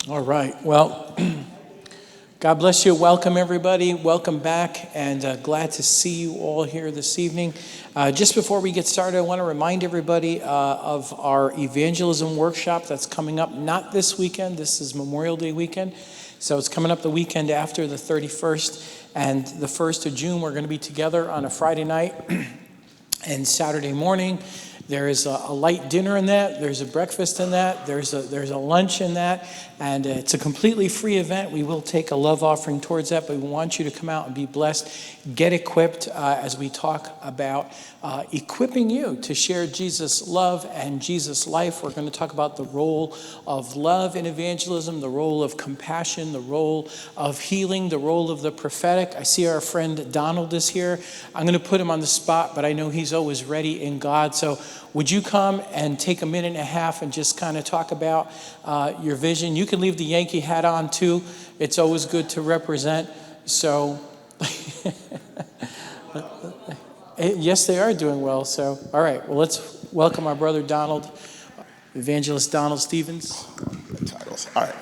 All right. Well, God bless you. Welcome, everybody. Welcome back, and glad to see you all here this evening. Just before we get started, I want to remind everybody of our evangelism workshop that's coming up, not this weekend. This is Memorial Day weekend. So it's coming up the weekend after the 31st and the 1st of June. We're going to be together on a Friday night and Saturday morning. There is a light dinner in that. There's a breakfast in that. There's a lunch in that. And it's a completely free event. We will take a love offering towards that, but we want you to come out and be blessed. Get equipped as we talk about equipping you to share Jesus' love and Jesus' life. We're going to talk about the role of love in evangelism, the role of compassion, the role of healing, the role of the prophetic. I see our friend Donald is here. I'm going to put him on the spot, but I know he's always ready in God. So would you come and take a minute and a half and just kind of talk about your vision? You can leave the Yankee hat on too. It's always good to represent. So, yes, they are doing well. So, all right. Well, let's welcome our brother Donald, Evangelist Donald Stevens. Titles. All right.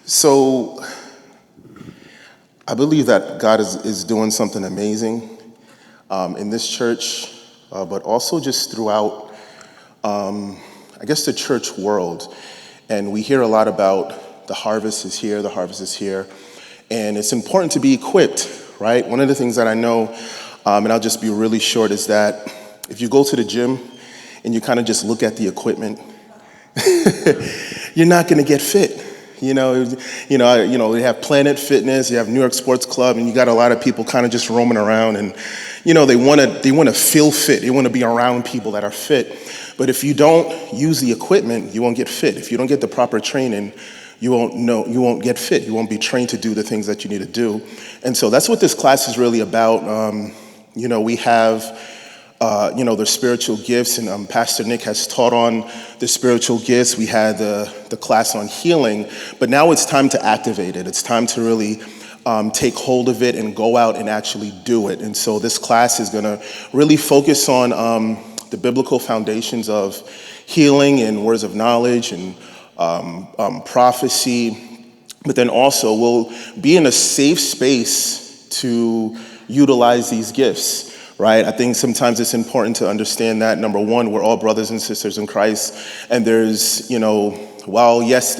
So, I believe that God is doing something amazing in this church, but also just throughout, I guess, the church world. And we hear a lot about the harvest is here, the harvest is here. And it's important to be equipped, right? One of the things that I know, and I'll just be really short, is that if you go to the gym and you kind of just look at the equipment, you're not going to get fit. You know, they have Planet Fitness, you have New York Sports Club, and you got a lot of people kind of just roaming around, and they want to feel fit. They want to be around people that are fit. But if you don't use the equipment, you won't get fit. If you don't get the proper training, you won't get fit. You won't be trained to do the things that you need to do. And so that's what this class is really about. We have the spiritual gifts, and Pastor Nick has taught on the spiritual gifts. We had the class on healing, but now it's time to activate it. It's time to really take hold of it and go out and actually do it. And so this class is going to really focus on the biblical foundations of healing and words of knowledge and prophecy, but then also we'll be in a safe space to utilize these gifts. Right? I think sometimes it's important to understand that, number one, we're all brothers and sisters in Christ. And there's, while yes,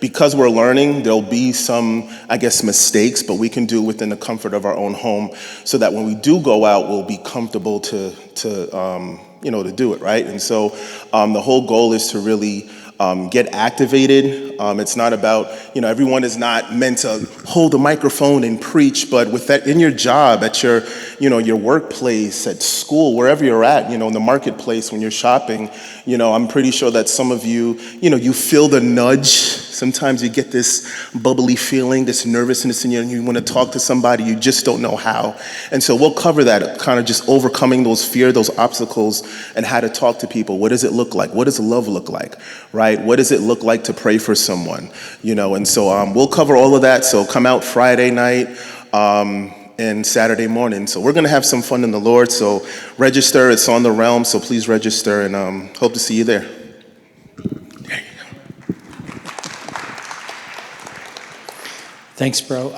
because we're learning, there'll be some, I guess, mistakes, but we can do within the comfort of our own home so that when we do go out, we'll be comfortable to do it, right? And so the whole goal is to really get activated. It's not about, everyone is not meant to hold a microphone and preach, but with that in your job, at your workplace, at school, wherever you're at, in the marketplace, when you're shopping, I'm pretty sure that some of you, you feel the nudge. Sometimes you get this bubbly feeling, this nervousness in you, and you want to talk to somebody, you just don't know how. And so we'll cover that, kind of just overcoming those fears, those obstacles, and how to talk to people. What does it look like? What does love look like, right? What does it look like to pray for someone? And so we'll cover all of that. So come out Friday night and Saturday morning. So we're going to have some fun in the Lord. So register. It's on the realm. So please register, and hope to see you there. Thanks, bro.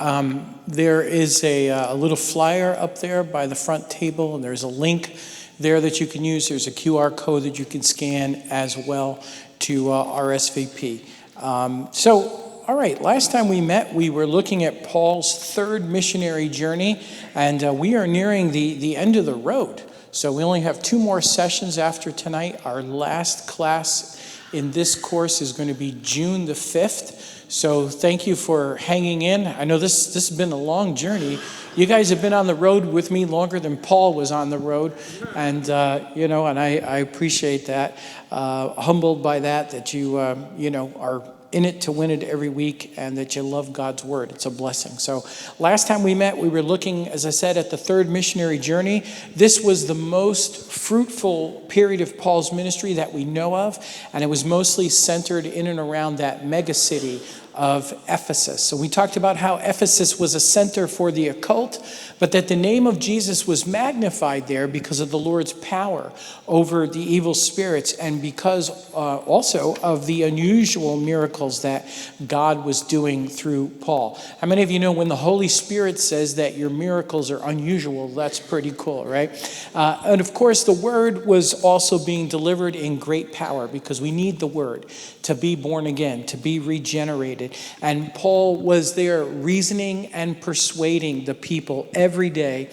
There is a little flyer up there by the front table, and there's a link there that you can use. There's a QR code that you can scan as well to RSVP. All right, last time we met, we were looking at Paul's third missionary journey, and we are nearing the end of the road. So we only have 2 more sessions after tonight. Our last class in this course is going to be June the 5th. So thank you for hanging in. I know this has been a long journey. You guys have been on the road with me longer than Paul was on the road. And, and I appreciate that. Humbled by that you, are in it to win it every week, and that you love God's word. It's a blessing. So last time we met, we were looking, as I said, at the third missionary journey. This was the most fruitful period of Paul's ministry that we know of, and it was mostly centered in and around that mega city of Ephesus. So we talked about how Ephesus was a center for the occult, but that the name of Jesus was magnified there because of the Lord's power over the evil spirits and because also of the unusual miracles that God was doing through Paul. How many of you know when the Holy Spirit says that your miracles are unusual? That's pretty cool, right? And of course, the word was also being delivered in great power because we need the word to be born again, to be regenerated. And Paul was there reasoning and persuading the people every day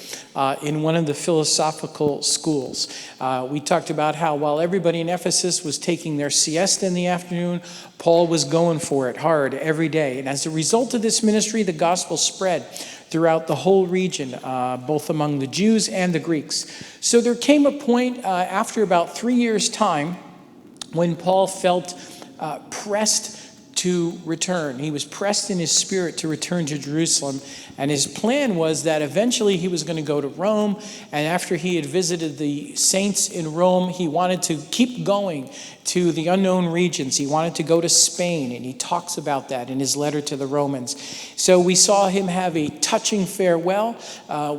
in one of the philosophical schools. We talked about how while everybody in Ephesus was taking their siesta in the afternoon, Paul was going for it hard every day. And as a result of this ministry, the gospel spread throughout the whole region, both among the Jews and the Greeks. So there came a point after about 3 years' time when Paul felt pressed to return. He was pressed in his spirit to return to Jerusalem. And his plan was that eventually he was going to go to Rome. And after he had visited the saints in Rome, he wanted to keep going to the unknown regions. He wanted to go to Spain. And he talks about that in his letter to the Romans. So we saw him have a touching farewell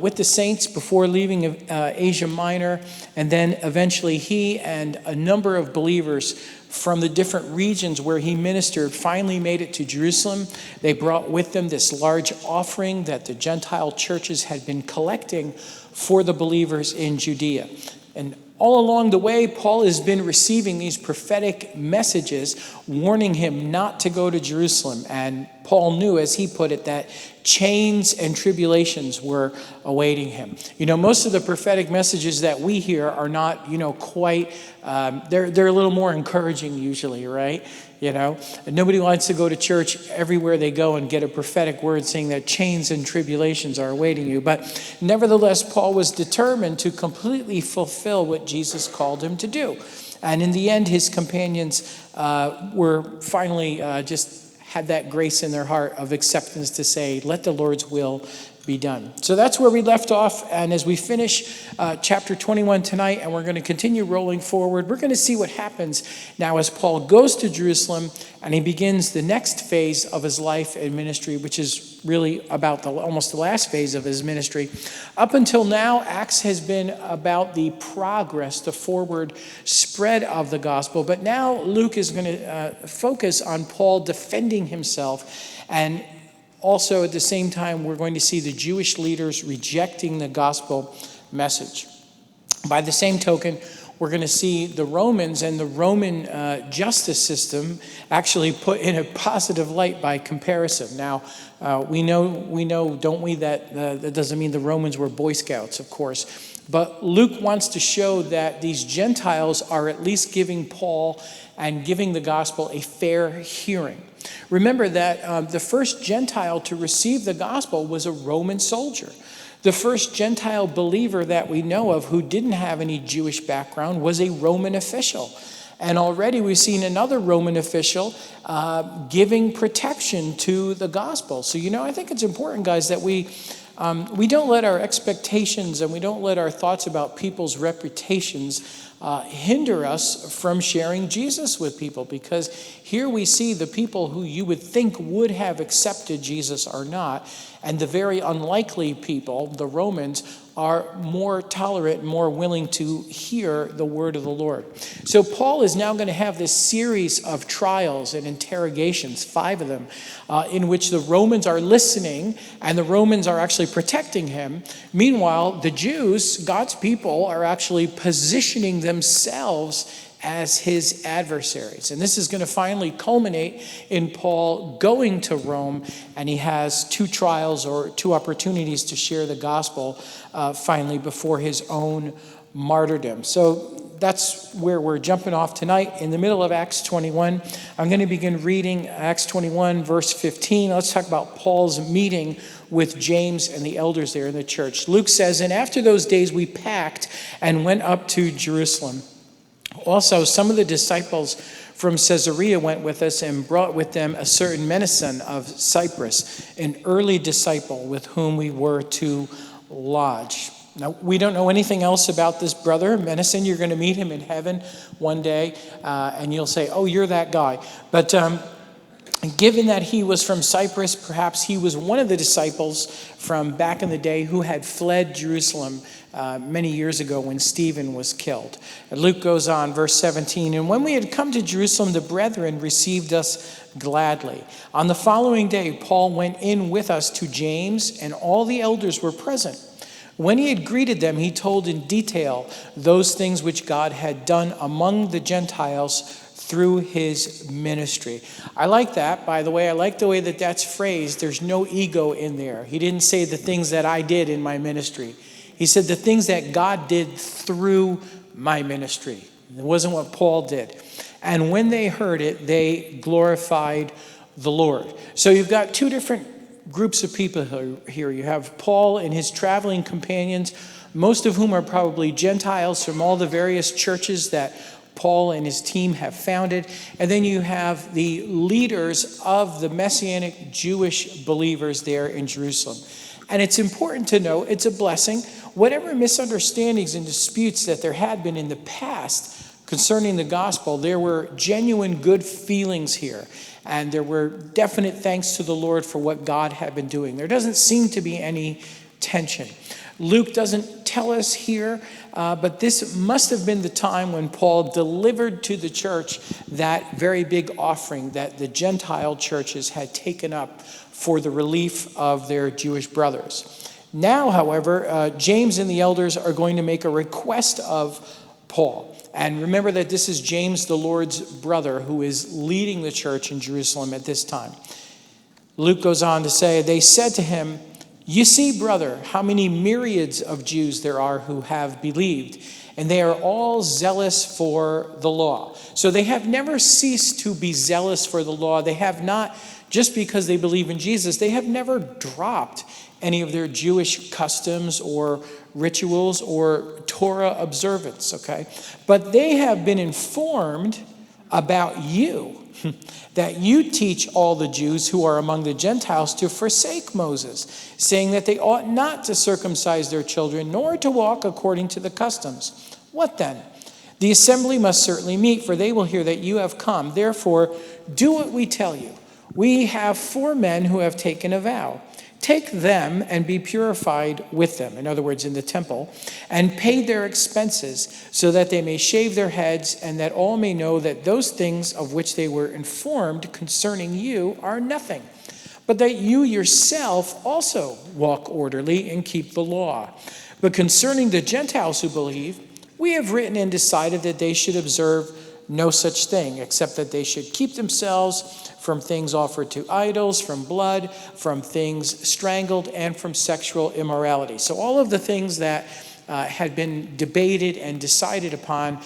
with the saints before leaving Asia Minor. And then eventually he and a number of believers from the different regions where he ministered finally made it to Jerusalem. They brought with them this large offering that the Gentile churches had been collecting for the believers in Judea. And all along the way, Paul has been receiving these prophetic messages warning him not to go to Jerusalem. And Paul knew, as he put it, that chains and tribulations were awaiting him. You know, most of the prophetic messages that we hear are not, quite, they're a little more encouraging usually, right? Nobody wants to go to church everywhere they go and get a prophetic word saying that chains and tribulations are awaiting you. But nevertheless, Paul was determined to completely fulfill what Jesus called him to do. And in the end, his companions were finally just had that grace in their heart of acceptance to say, let the Lord's will be done. So that's where we left off. And as we finish chapter 21 tonight, and we're going to continue rolling forward, we're going to see what happens now as Paul goes to Jerusalem and he begins the next phase of his life and ministry, which is really about almost the last phase of his ministry. Up until now, Acts has been about the progress, the forward spread of the gospel. But now Luke is going to focus on Paul defending himself, and also, at the same time, we're going to see the Jewish leaders rejecting the gospel message. By the same token, we're going to see the Romans and the Roman justice system actually put in a positive light by comparison. Now, we know, don't we, that that doesn't mean the Romans were Boy Scouts, of course. But Luke wants to show that these Gentiles are at least giving Paul and giving the gospel a fair hearing. Remember that the first Gentile to receive the gospel was a Roman soldier. The first Gentile believer that we know of who didn't have any Jewish background was a Roman official. And already we've seen another Roman official giving protection to the gospel. So, I think it's important, guys, that we don't let our expectations and we don't let our thoughts about people's reputations hinder us from sharing Jesus with people, because here we see the people who you would think would have accepted Jesus are not, and the very unlikely people, the Romans, are more tolerant, more willing to hear the word of the Lord. So Paul is now going to have this series of trials and interrogations, 5 of them, in which the Romans are listening and the Romans are actually protecting him. Meanwhile, the Jews, God's people, are actually positioning themselves as his adversaries. And this is going to finally culminate in Paul going to Rome, and he has 2 trials or 2 opportunities to share the gospel finally before his own martyrdom. So that's where we're jumping off tonight, in the middle of Acts 21. I'm going to begin reading Acts 21, verse 15. Let's talk about Paul's meeting with James and the elders there in the church. Luke says, "And after those days we packed and went up to Jerusalem. Also, some of the disciples from Caesarea went with us and brought with them a certain Mnason of Cyprus, an early disciple with whom we were to lodge." Now, we don't know anything else about this brother, Mnason. You're going to meet him in heaven one day, and you'll say, "Oh, you're that guy." But Given that he was from Cyprus, perhaps he was one of the disciples from back in the day who had fled Jerusalem many years ago when Stephen was killed. And Luke goes on, verse 17, "And when we had come to Jerusalem, the brethren received us gladly. On the following day, Paul went in with us to James, and all the elders were present. When he had greeted them, he told in detail those things which God had done among the Gentiles through his ministry." I like that, by the way. I like the way that that's phrased. There's no ego in there. He didn't say the things that I did in my ministry. He said the things that God did through my ministry. It wasn't what Paul did. And when they heard it, they glorified the Lord. So you've got two different groups of people here. You have Paul and his traveling companions, most of whom are probably Gentiles from all the various churches that Paul and his team have founded. And then you have the leaders of the Messianic Jewish believers there in Jerusalem. And it's important to know, it's a blessing. Whatever misunderstandings and disputes that there had been in the past concerning the gospel, there were genuine good feelings here. And there were definite thanks to the Lord for what God had been doing. There doesn't seem to be any tension. Luke doesn't tell us here, but this must have been the time when Paul delivered to the church that very big offering that the Gentile churches had taken up for the relief of their Jewish brothers. Now, however, James and the elders are going to make a request of Paul. And remember that this is James, the Lord's brother, who is leading the church in Jerusalem at this time. Luke goes on to say, "They said to him, 'You see, brother, how many myriads of Jews there are who have believed, and they are all zealous for the law.'" So they have never ceased to be zealous for the law. They have not, just because they believe in Jesus, they have never dropped any of their Jewish customs or rituals or Torah observance, okay? But they have been informed about you, that you teach all the Jews who are among the Gentiles to forsake Moses, saying that they ought not to circumcise their children, nor to walk according to the customs. What then? The assembly must certainly meet, for they will hear that you have come. Therefore, do what we tell you. We have 4 men who have taken a vow. Take them and be purified with them," in other words, in the temple, "and pay their expenses, so that they may shave their heads, and that all may know that those things of which they were informed concerning you are nothing, but that you yourself also walk orderly and keep the law. But concerning the Gentiles who believe, we have written and decided that they should observe no such thing, except that they should keep themselves from things offered to idols, from blood, from things strangled, and from sexual immorality." So all of the things that had been debated and decided upon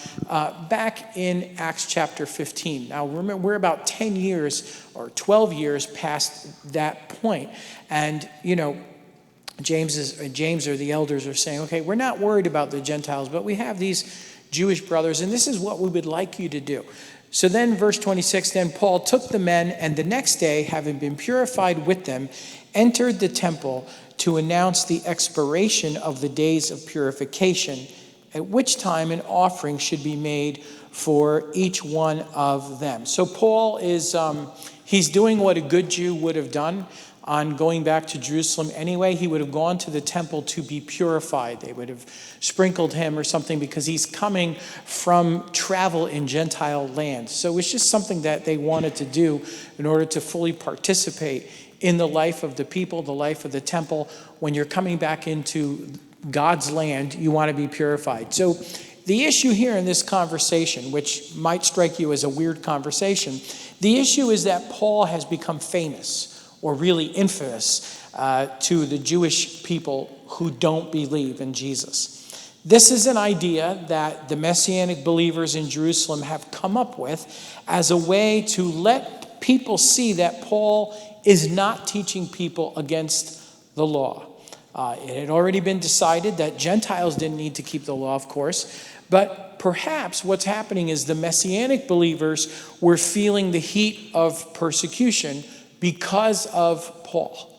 back in Acts chapter 15. Now remember, we're about 10 years or 12 years past that point. And, James or the elders are saying, okay, we're not worried about the Gentiles, but we have these Jewish brothers, and this is what we would like you to do. So then, verse 26, "Then Paul took the men, and the next day, having been purified with them, entered the temple to announce the expiration of the days of purification, at which time an offering should be made for each one of them." So Paul is, he's doing what a good Jew would have done on going back to Jerusalem anyway. He would have gone to the temple to be purified. They would have sprinkled him or something because he's coming from travel in Gentile land. So it's just something that they wanted to do in order to fully participate in the life of the people, the life of the temple. When you're coming back into God's land, you want to be purified. So the issue here in this conversation, which might strike you as a weird conversation, the issue is that Paul has become famous, or really infamous, to the Jewish people who don't believe in Jesus. This is an idea that the Messianic believers in Jerusalem have come up with as a way to let people see that Paul is not teaching people against the law. It had already been decided that Gentiles didn't need to keep the law, of course, but perhaps what's happening is the Messianic believers were feeling the heat of persecution because of Paul.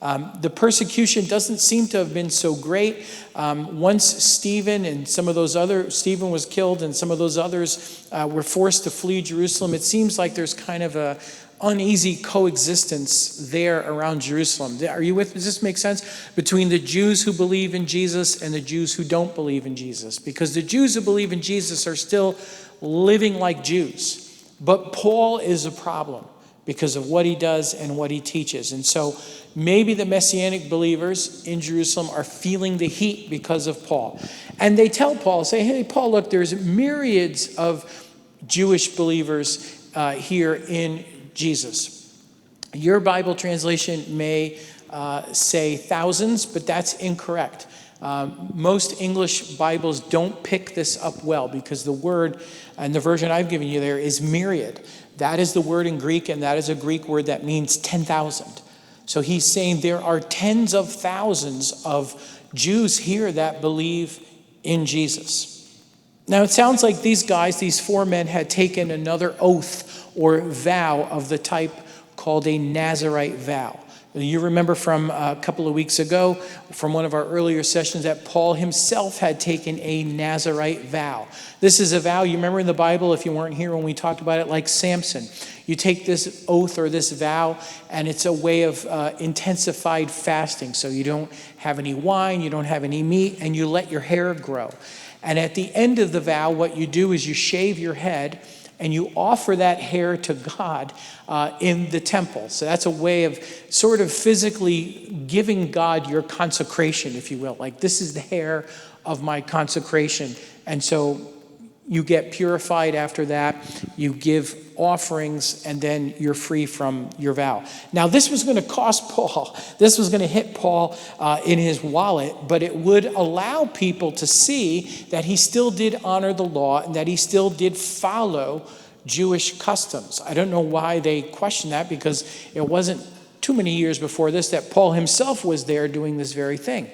The persecution doesn't seem to have been so great. Once Stephen was killed and some of those others were forced to flee Jerusalem, it seems like there's kind of a uneasy coexistence there around Jerusalem. Are you with? Does this make sense? Between the Jews who believe in Jesus and the Jews who don't believe in Jesus. Because the Jews who believe in Jesus are still living like Jews. But Paul is a problem because of what he does and what he teaches. And so maybe the Messianic believers in Jerusalem are feeling the heat because of Paul. And they tell Paul, say, hey, Paul, look, there's myriads of Jewish believers here in Jesus. Your Bible translation may say thousands, but that's incorrect. Most English Bibles don't pick this up well because the word, and the version I've given you there, is myriad. That is the word in Greek, and that is a Greek word that means 10,000. So he's saying there are tens of thousands of Jews here that believe in Jesus. Now it sounds like these guys, these four men, had taken another oath or vow of the type called a Nazirite vow. You remember from a couple of weeks ago, from one of our earlier sessions, that Paul himself had taken a Nazirite vow. This is a vow, you remember in the Bible, if you weren't here when we talked about it, like Samson. You take this oath or this vow, and it's a way of intensified fasting. So you don't have any wine, you don't have any meat, and you let your hair grow. And at the end of the vow, what you do is you shave your head, and you offer that hair to God in the temple. So that's a way of sort of physically giving God your consecration, if you will. Like, this is the hair of my consecration. And so you get purified after that. You give offerings, and then you're free from your vow. Now, this was going to cost Paul. This was going to hit Paul in his wallet, but it would allow people to see that he still did honor the law and that he still did follow Jewish customs. I don't know why they question that, because it wasn't too many years before this that Paul himself was there doing this very thing.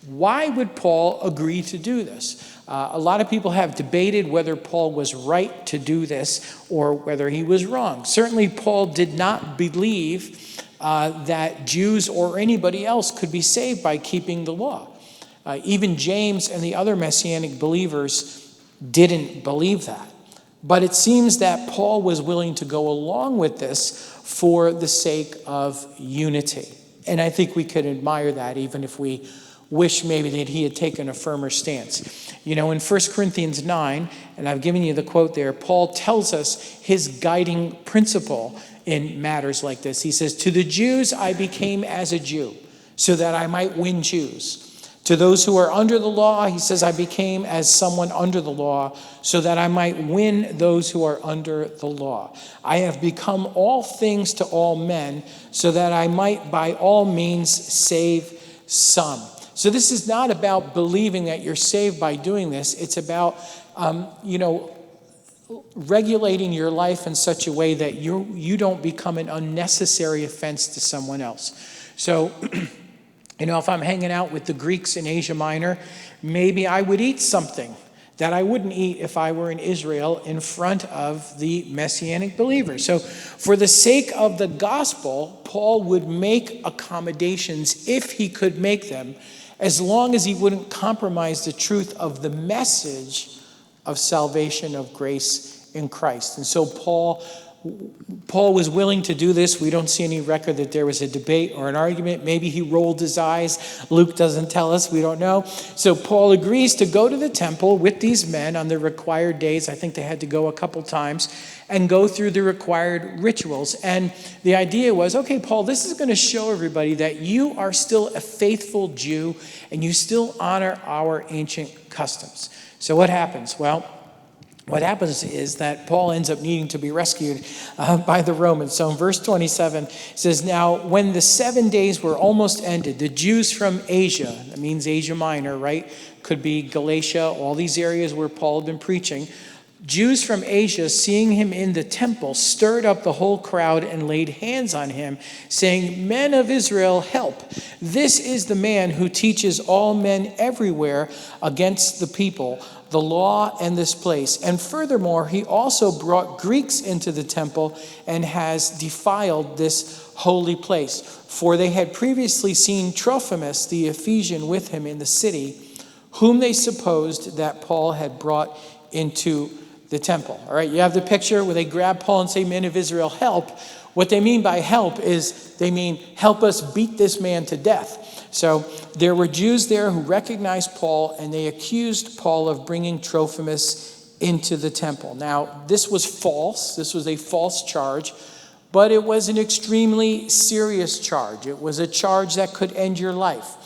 Why would Paul agree to do this? A lot of people have debated whether Paul was right to do this or whether he was wrong. Certainly, Paul did not believe that Jews or anybody else could be saved by keeping the law. Even James and the other Messianic believers didn't believe that. But it seems that Paul was willing to go along with this for the sake of unity. And I think we could admire that, even if we wish maybe that he had taken a firmer stance. You know, in 1 Corinthians 9, and I've given you the quote there, Paul tells us his guiding principle in matters like this. He says, "To the Jews I became as a Jew, so that I might win Jews. To those who are under the law," he says, "I became as someone under the law, so that I might win those who are under the law. I have become all things to all men, so that I might by all means save some." So this is not about believing that you're saved by doing this. It's about, regulating your life in such a way that you don't become an unnecessary offense to someone else. So, if I'm hanging out with the Greeks in Asia Minor, maybe I would eat something that I wouldn't eat if I were in Israel in front of the Messianic believers. So for the sake of the gospel, Paul would make accommodations if he could make them, as long as he wouldn't compromise the truth of the message of salvation, of grace in Christ. And so Paul was willing to do this. We don't see any record that there was a debate or an argument. Maybe he rolled his eyes. Luke doesn't tell us. We don't know. So Paul agrees to go to the temple with these men on the required days. I think they had to go a couple times and go through the required rituals. And the idea was, okay, Paul, this is going to show everybody that you are still a faithful Jew and you still honor our ancient customs. So what happens? Well, what happens is that Paul ends up needing to be rescued by the Romans. So in verse 27, it says, "Now when the 7 days were almost ended, the Jews from Asia," that means Asia Minor, right? Could be Galatia, all these areas where Paul had been preaching. "Jews from Asia, seeing him in the temple, stirred up the whole crowd and laid hands on him, saying, 'Men of Israel, help. This is the man who teaches all men everywhere against the people, the law and this place. And furthermore, he also brought Greeks into the temple and has defiled this holy place.' For they had previously seen Trophimus the Ephesian with him in the city, whom they supposed that Paul had brought into the temple. All right, you have the picture where they grab Paul and say, "Men of Israel, help." What they mean by help is they mean, help us beat this man to death. So there were Jews there who recognized Paul, and they accused Paul of bringing Trophimus into the temple. Now, this was false. This was a false charge, but it was an extremely serious charge. It was a charge that could end your life.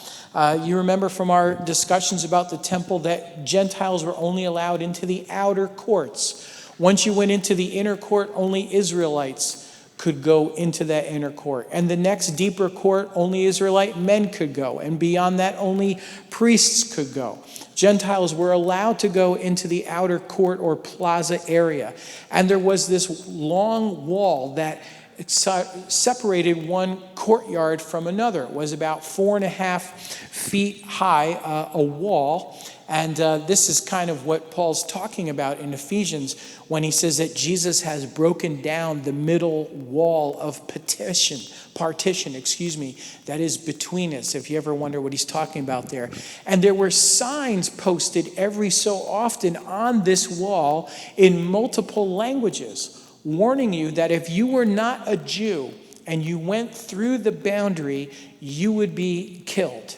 You remember from our discussions about the temple that Gentiles were only allowed into the outer courts. Once you went into the inner court, only Israelites could go into that inner court. And the next deeper court, only Israelite men could go. And beyond that, only priests could go. Gentiles were allowed to go into the outer court or plaza area. And there was this long wall that separated one courtyard from another. It was about 4.5 feet high, a wall. And this is kind of what Paul's talking about in Ephesians when he says that Jesus has broken down the middle wall of partition, that is between us, if you ever wonder what he's talking about there. And there were signs posted every so often on this wall in multiple languages, warning you that if you were not a Jew and you went through the boundary, you would be killed.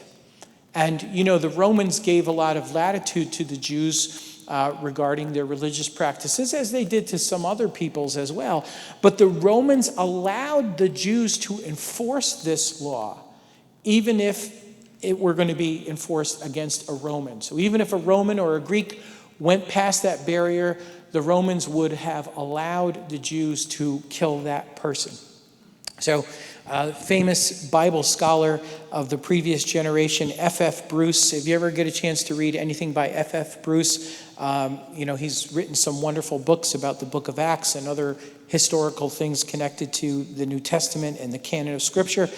And, the Romans gave a lot of latitude to the Jews regarding their religious practices, as they did to some other peoples as well. But the Romans allowed the Jews to enforce this law, even if it were going to be enforced against a Roman. So even if a Roman or a Greek went past that barrier, the Romans would have allowed the Jews to kill that person. So, famous Bible scholar of the previous generation, F.F. Bruce. If you ever get a chance to read anything by F.F. Bruce, he's written some wonderful books about the book of Acts and other historical things connected to the New Testament and the canon of Scripture.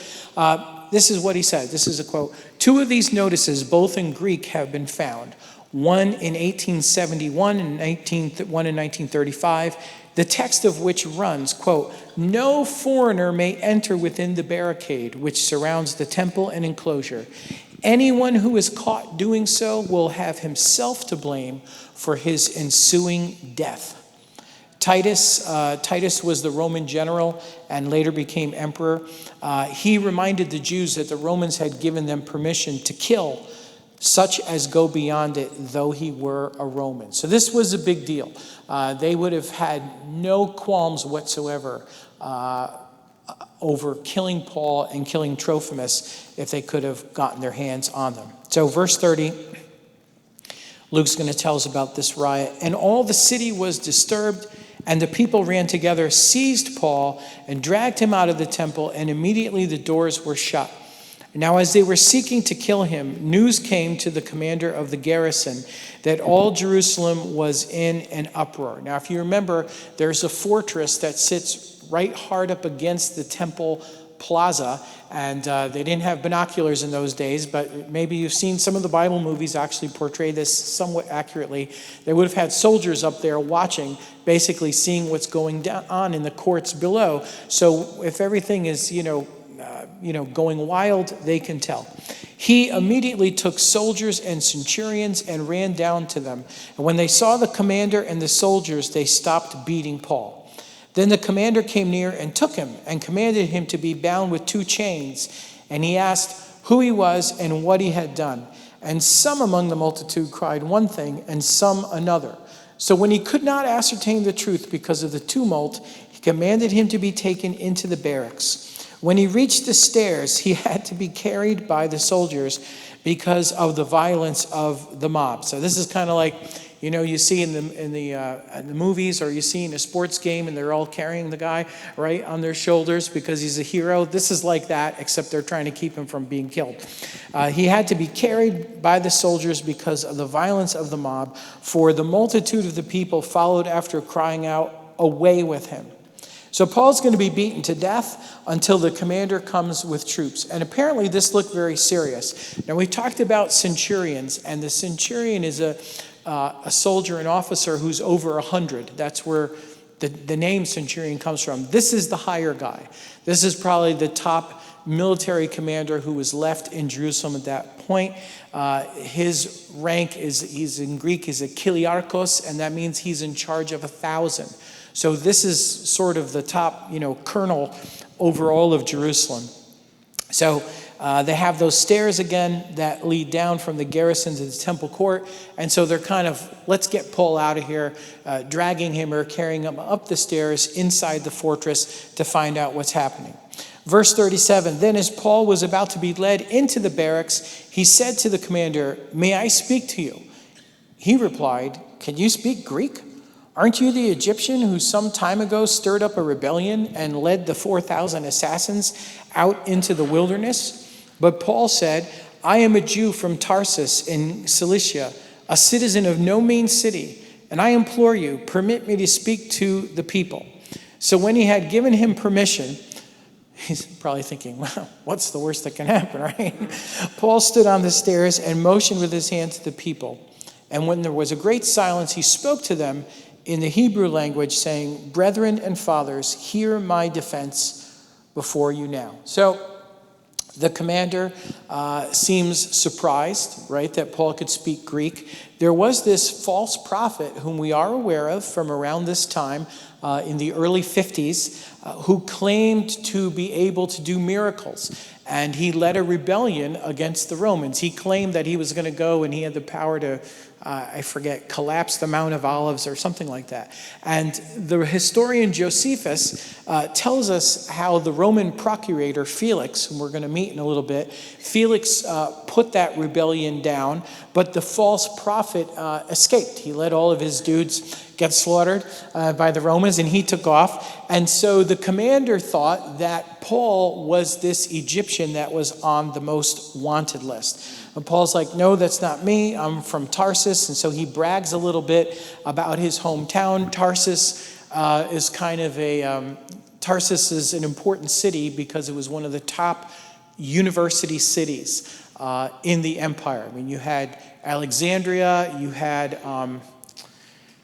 This is what he said. This is a quote. "Two of these notices, both in Greek, have been found. One in 1871 and one in 1935. The text of which runs, quote, 'No foreigner may enter within the barricade which surrounds the temple and enclosure. Anyone who is caught doing so will have himself to blame for his ensuing death.'" Titus was the Roman general and later became emperor. He reminded the Jews that the Romans had given them permission to kill such as go beyond it, though he were a Roman. So this was a big deal. They would have had no qualms whatsoever over killing Paul and killing Trophimus if they could have gotten their hands on them. So verse 30, Luke's going to tell us about this riot. "And all the city was disturbed, and the people ran together, seized Paul, and dragged him out of the temple, and immediately the doors were shut. Now, as they were seeking to kill him, news came to the commander of the garrison that all Jerusalem was in an uproar." Now, if you remember, there's a fortress that sits right hard up against the temple plaza, and they didn't have binoculars in those days, but maybe you've seen some of the Bible movies actually portray this somewhat accurately. They would have had soldiers up there watching, basically seeing what's going on in the courts below. So if everything is, going wild, they can tell. "He immediately took soldiers and centurions and ran down to them. And when they saw the commander and the soldiers, they stopped beating Paul. Then the commander came near and took him and commanded him to be bound with 2 chains. And he asked who he was and what he had done. And some among the multitude cried one thing and some another. So when he could not ascertain the truth because of the tumult, he commanded him to be taken into the barracks. When he reached the stairs, he had to be carried by the soldiers because of the violence of the mob." So this is kind of like, you see in the movies, or you see in a sports game and they're all carrying the guy right on their shoulders because he's a hero. This is like that, except they're trying to keep him from being killed. He had to be carried by the soldiers because of the violence of the mob, for the multitude of the people followed after, crying out, "Away with him." So Paul's going to be beaten to death until the commander comes with troops. And apparently this looked very serious. Now, we talked about centurions, and the centurion is a soldier, an officer who's over 100. That's where the name centurion comes from. This is the higher guy. This is probably the top military commander who was left in Jerusalem at that point. His rank he's in Greek, is a kiliarchos, and that means he's in charge of 1,000. So this is sort of the top, colonel over all of Jerusalem. So they have those stairs again that lead down from the garrison to the temple court. And so they're kind of, let's get Paul out of here, dragging him or carrying him up the stairs inside the fortress to find out what's happening. Verse 37, then as Paul was about to be led into the barracks, he said to the commander, "May I speak to you?" He replied, "Can you speak Greek? Aren't you the Egyptian who some time ago stirred up a rebellion and led the 4,000 assassins out into the wilderness?" But Paul said, "I am a Jew from Tarsus in Cilicia, a citizen of no mean city, and I implore you, permit me to speak to the people." So when he had given him permission, he's probably thinking, well, what's the worst that can happen, right? Paul stood on the stairs and motioned with his hand to the people. And when there was a great silence, he spoke to them in the Hebrew language, saying, "Brethren and fathers, hear my defense before you now." So the commander seems surprised, right, that Paul could speak Greek. There was this false prophet whom we are aware of from around this time in the early 50s who claimed to be able to do miracles. And he led a rebellion against the Romans. He claimed that he was going to go and he had the power to, collapse the Mount of Olives or something like that. And the historian Josephus tells us how the Roman procurator Felix, whom we're going to meet in a little bit, Felix put that rebellion down, but the false prophet escaped. He let all of his dudes get slaughtered by the Romans, and he took off. And so the commander thought that Paul was this Egyptian that was on the most wanted list. And Paul's like, "No, that's not me. I'm from Tarsus." And so he brags a little bit about his hometown. Tarsus is an important city because it was one of the top university cities in the empire. I mean, you had Alexandria, you had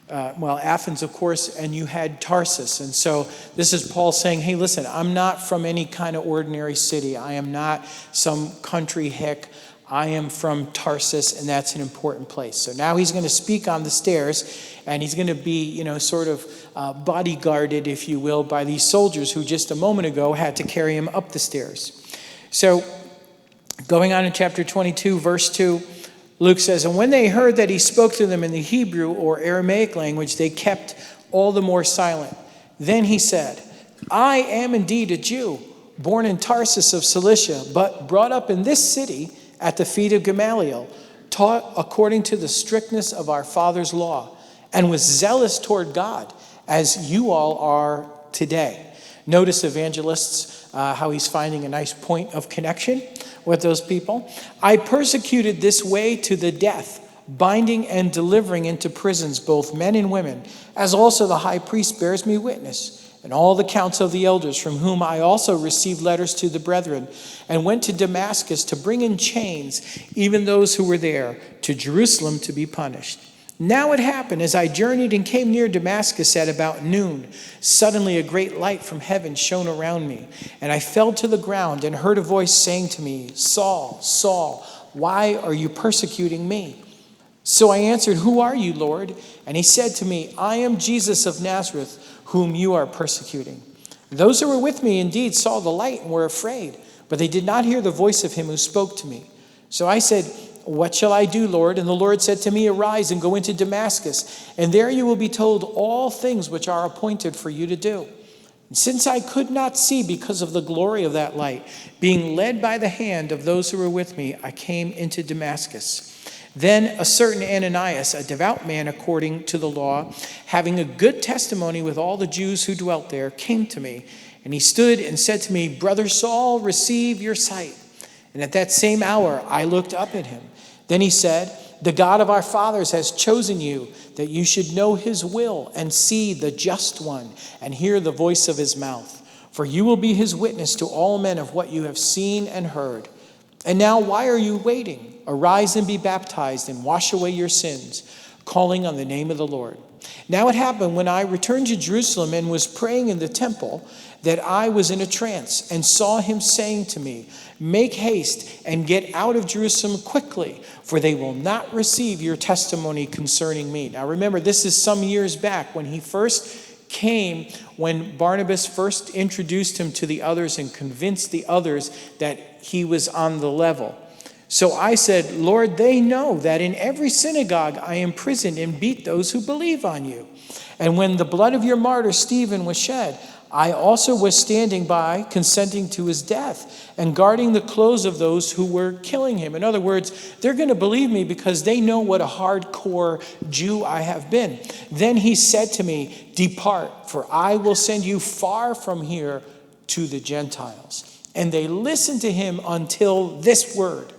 Athens, of course, and you had Tarsus. And so this is Paul saying, hey, listen, I'm not from any kind of ordinary city. I am not some country hick. I am from Tarsus, and that's an important place. So now he's going to speak on the stairs, and he's going to be, bodyguarded, if you will, by these soldiers who just a moment ago had to carry him up the stairs. So going on in chapter 22, verse 2, Luke says, "And when they heard that he spoke to them in the Hebrew or Aramaic language, they kept all the more silent. Then he said, 'I am indeed a Jew, born in Tarsus of Cilicia, but brought up in this city at the feet of Gamaliel, taught according to the strictness of our father's law, and was zealous toward God, as you all are today.'" Notice evangelists, how he's finding a nice point of connection with those people. "I persecuted this way to the death, binding and delivering into prisons both men and women, as also the high priest bears me witness, and all the council of the elders, from whom I also received letters to the brethren, and went to Damascus to bring in chains even those who were there, to Jerusalem to be punished. Now it happened, as I journeyed and came near Damascus at about noon, suddenly a great light from heaven shone around me, and I fell to the ground and heard a voice saying to me, 'Saul, Saul, why are you persecuting me?' So I answered, 'Who are you, Lord?' And he said to me, 'I am Jesus of Nazareth, whom you are persecuting.' Those who were with me indeed saw the light and were afraid, but they did not hear the voice of him who spoke to me. So I said, 'What shall I do, Lord?' And the Lord said to me, 'Arise and go into Damascus, and there you will be told all things which are appointed for you to do.' And since I could not see because of the glory of that light, being led by the hand of those who were with me, I came into Damascus. Then a certain Ananias, a devout man according to the law, having a good testimony with all the Jews who dwelt there, came to me. And he stood and said to me, 'Brother Saul, receive your sight.' And at that same hour I looked up at him. Then he said, 'The God of our fathers has chosen you, that you should know his will and see the just one and hear the voice of his mouth. For you will be his witness to all men of what you have seen and heard. And now why are you waiting? Arise and be baptized and wash away your sins, calling on the name of the Lord.' Now it happened when I returned to Jerusalem and was praying in the temple that I was in a trance and saw him saying to me, make haste and get out of Jerusalem quickly, for they will not receive your testimony concerning me. Now remember, this is some years back when he first came, when Barnabas first introduced him to the others and convinced the others that he was on the level. So I said, Lord, they know that in every synagogue I imprisoned and beat those who believe on you. And when the blood of your martyr Stephen was shed, I also was standing by, consenting to his death and guarding the clothes of those who were killing him. In other words, they're going to believe me because they know what a hardcore Jew I have been. Then he said to me, depart, for I will send you far from here to the Gentiles. And they listened to him until this word.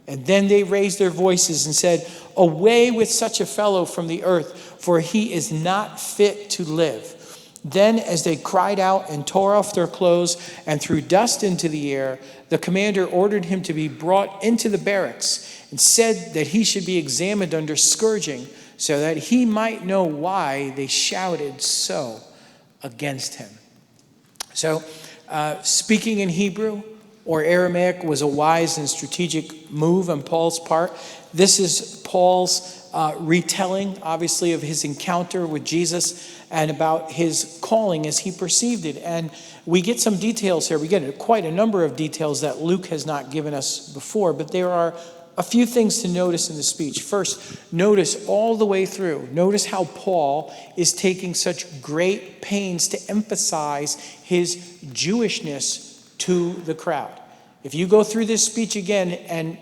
And then they raised their voices and said, away with such a fellow from the earth, for he is not fit to live. Then as they cried out and tore off their clothes and threw dust into the air, the commander ordered him to be brought into the barracks and said that he should be examined under scourging so that he might know why they shouted so against him. So speaking in Hebrew or Aramaic was a wise and strategic move on Paul's part. This is Paul's retelling, obviously, of his encounter with Jesus and about his calling as he perceived it. And we get some details here. We get quite a number of details that Luke has not given us before, but there are a few things to notice in the speech. First, notice all the way through. Notice how Paul is taking such great pains to emphasize his Jewishness to the crowd. If you go through this speech again and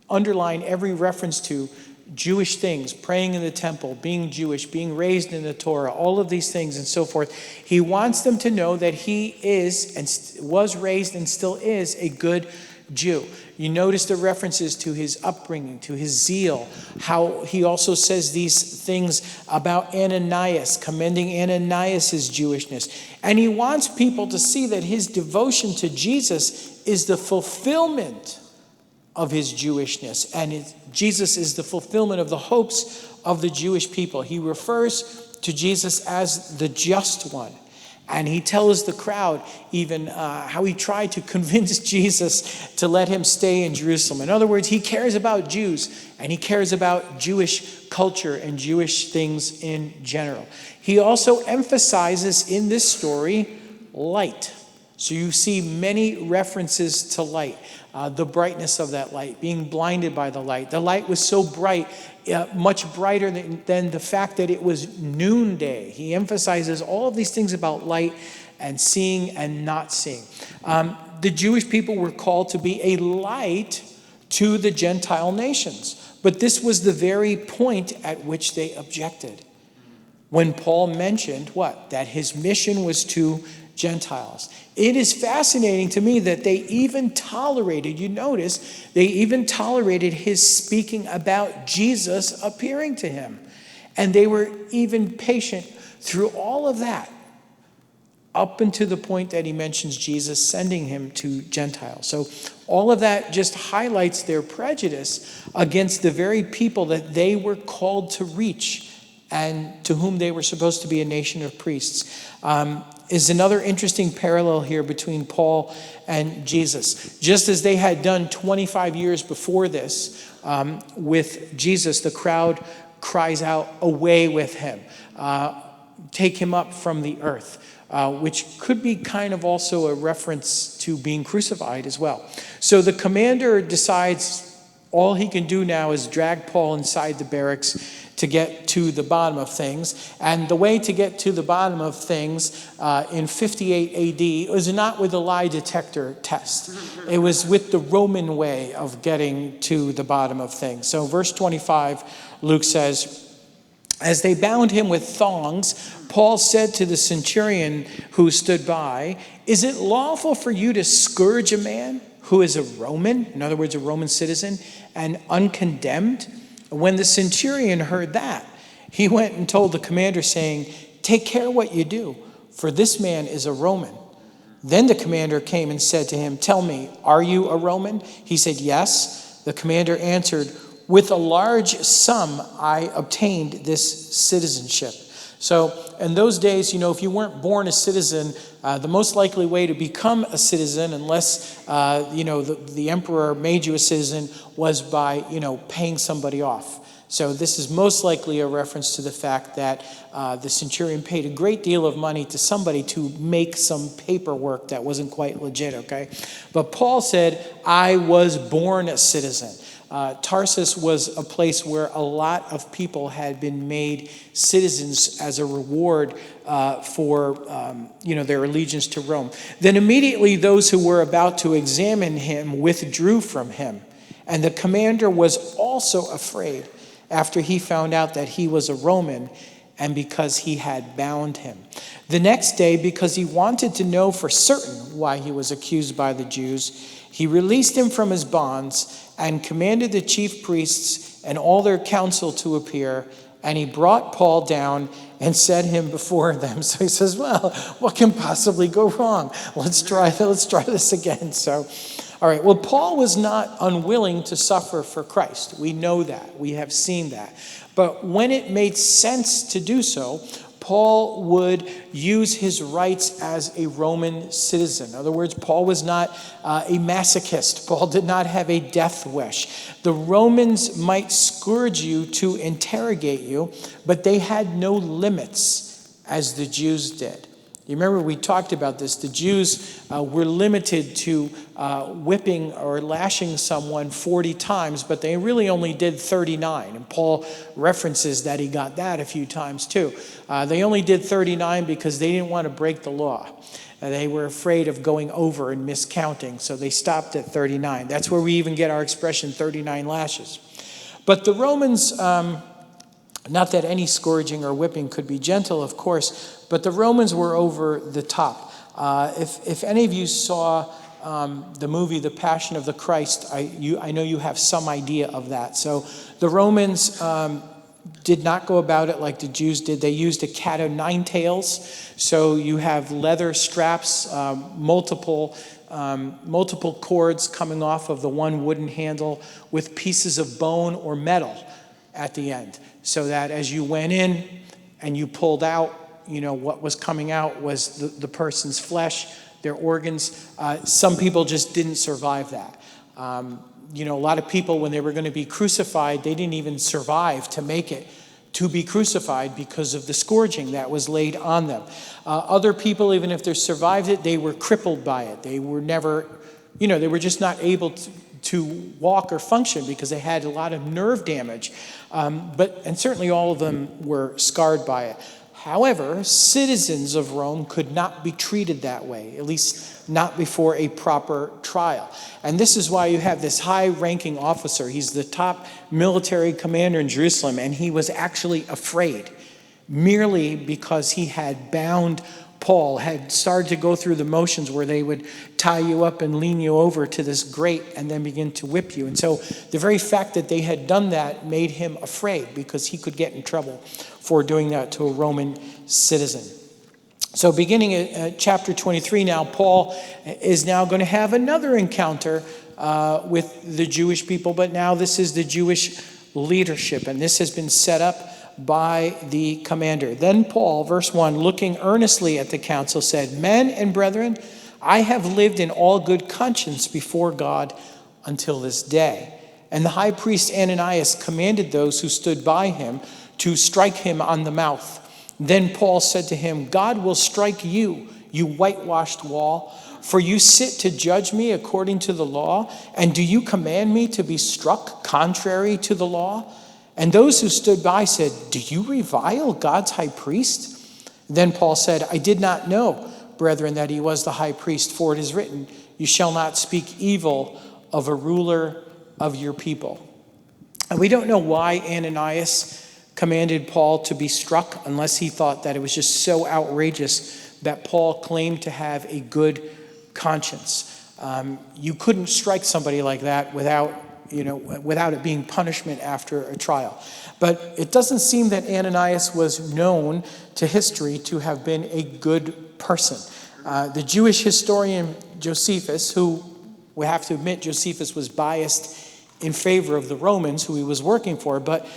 underline every reference to Jewish things, praying in the temple, being Jewish, being raised in the Torah, all of these things and so forth, he wants them to know that he is and was raised and still is a good Jew. You notice the references to his upbringing, to his zeal, how he also says these things about Ananias, commending Ananias' Jewishness. And he wants people to see that his devotion to Jesus is the fulfillment of his Jewishness. And Jesus is the fulfillment of the hopes of the Jewish people. He refers to Jesus as the just one. And he tells the crowd even how he tried to convince Jesus to let him stay in Jerusalem. In other words, he cares about Jews and he cares about Jewish culture and Jewish things in general. He also emphasizes in this story light. So you see many references to light, the brightness of that light, being blinded by the light. The light was so bright, much brighter than the fact that it was noonday. He emphasizes all of these things about light and seeing and not seeing. The Jewish people were called to be a light to the Gentile nations. But this was the very point at which they objected. When Paul mentioned what? That his mission was to Gentiles. It is fascinating to me that they even tolerated, you notice, they even tolerated his speaking about Jesus appearing to him. And they were even patient through all of that, up until the point that he mentions Jesus sending him to Gentiles. So all of that just highlights their prejudice against the very people that they were called to reach and to whom they were supposed to be a nation of priests. Is another interesting parallel here between Paul and Jesus. Just as they had done 25 years before this with Jesus, the crowd cries out, away with him. Take him up from the earth, which could be kind of also a reference to being crucified as well. So the commander decides all he can do now is drag Paul inside the barracks to get to the bottom of things. And the way to get to the bottom of things in 58 AD was not with a lie detector test. It was with the Roman way of getting to the bottom of things. So verse 25, Luke says, as they bound him with thongs, Paul said to the centurion who stood by, is it lawful for you to scourge a man who is a Roman, in other words, a Roman citizen, and uncondemned? When the centurion heard that, he went and told the commander, saying, take care what you do, for this man is a Roman. Then the commander came and said to him, tell me, are you a Roman? He said, yes. The commander answered, with a large sum I obtained this citizenship. So in those days, if you weren't born a citizen, the most likely way to become a citizen, unless, the emperor made you a citizen, was by, paying somebody off. So this is most likely a reference to the fact that the centurion paid a great deal of money to somebody to make some paperwork that wasn't quite legit, okay? But Paul said, I was born a citizen. Tarsus was a place where a lot of people had been made citizens as a reward for their allegiance to Rome. Then immediately those who were about to examine him withdrew from him. And the commander was also afraid after he found out that he was a Roman and because he had bound him. The next day, because he wanted to know for certain why he was accused by the Jews, he released him from his bonds and commanded the chief priests and all their council to appear. And he brought Paul down and set him before them. So he says, well, what can possibly go wrong? Let's try this again. So, all right, well, Paul was not unwilling to suffer for Christ. We know that. We have seen that. But when it made sense to do so, Paul would use his rights as a Roman citizen. In other words, Paul was not a masochist. Paul did not have a death wish. The Romans might scourge you to interrogate you, but they had no limits as the Jews did. You remember we talked about this. The Jews were limited to whipping or lashing someone 40 times, but they really only did 39. And Paul references that he got that a few times too. They only did 39 because they didn't want to break the law. They were afraid of going over and miscounting, so they stopped at 39. That's where we even get our expression 39 lashes. But the Romans, not that any scourging or whipping could be gentle, of course, but the Romans were over the top. If any of you saw the movie The Passion of the Christ, I know you have some idea of that. So the Romans did not go about it like the Jews did. They used a cat o' nine tails. So you have leather straps, multiple cords coming off of the one wooden handle with pieces of bone or metal at the end. So that as you went in and you pulled out, what was coming out was the person's flesh, their organs. Some people just didn't survive that. A lot of people, when they were going to be crucified, they didn't even survive to make it to be crucified because of the scourging that was laid on them. Other people, even if they survived it, they were crippled by it. They were never, they were just not able to walk or function because they had a lot of nerve damage. And certainly all of them were scarred by it. However, citizens of Rome could not be treated that way, at least not before a proper trial. And this is why you have this high-ranking officer. He's the top military commander in Jerusalem, and he was actually afraid merely because he had bound Paul, had started to go through the motions where they would tie you up and lean you over to this grate and then begin to whip you. And so the very fact that they had done that made him afraid because he could get in trouble for doing that to a Roman citizen. So beginning at chapter 23 now, Paul is now going to have another encounter with the Jewish people, but now this is the Jewish leadership, and this has been set up by the commander. Then Paul, verse 1, looking earnestly at the council, said, Men and brethren, I have lived in all good conscience before God until this day. And the high priest Ananias commanded those who stood by him to strike him on the mouth. Then Paul said to him, God will strike you, you whitewashed wall, for you sit to judge me according to the law, and do you command me to be struck contrary to the law? And those who stood by said, Do you revile God's high priest? Then Paul said, I did not know, brethren, that he was the high priest, for it is written, You shall not speak evil of a ruler of your people. And we don't know why Ananias commanded Paul to be struck, unless he thought that it was just so outrageous that Paul claimed to have a good conscience. You couldn't strike somebody like that without it being punishment after a trial. But it doesn't seem that Ananias was known to history to have been a good person. The Jewish historian Josephus, who we have to admit Josephus was biased in favor of the Romans who he was working for, but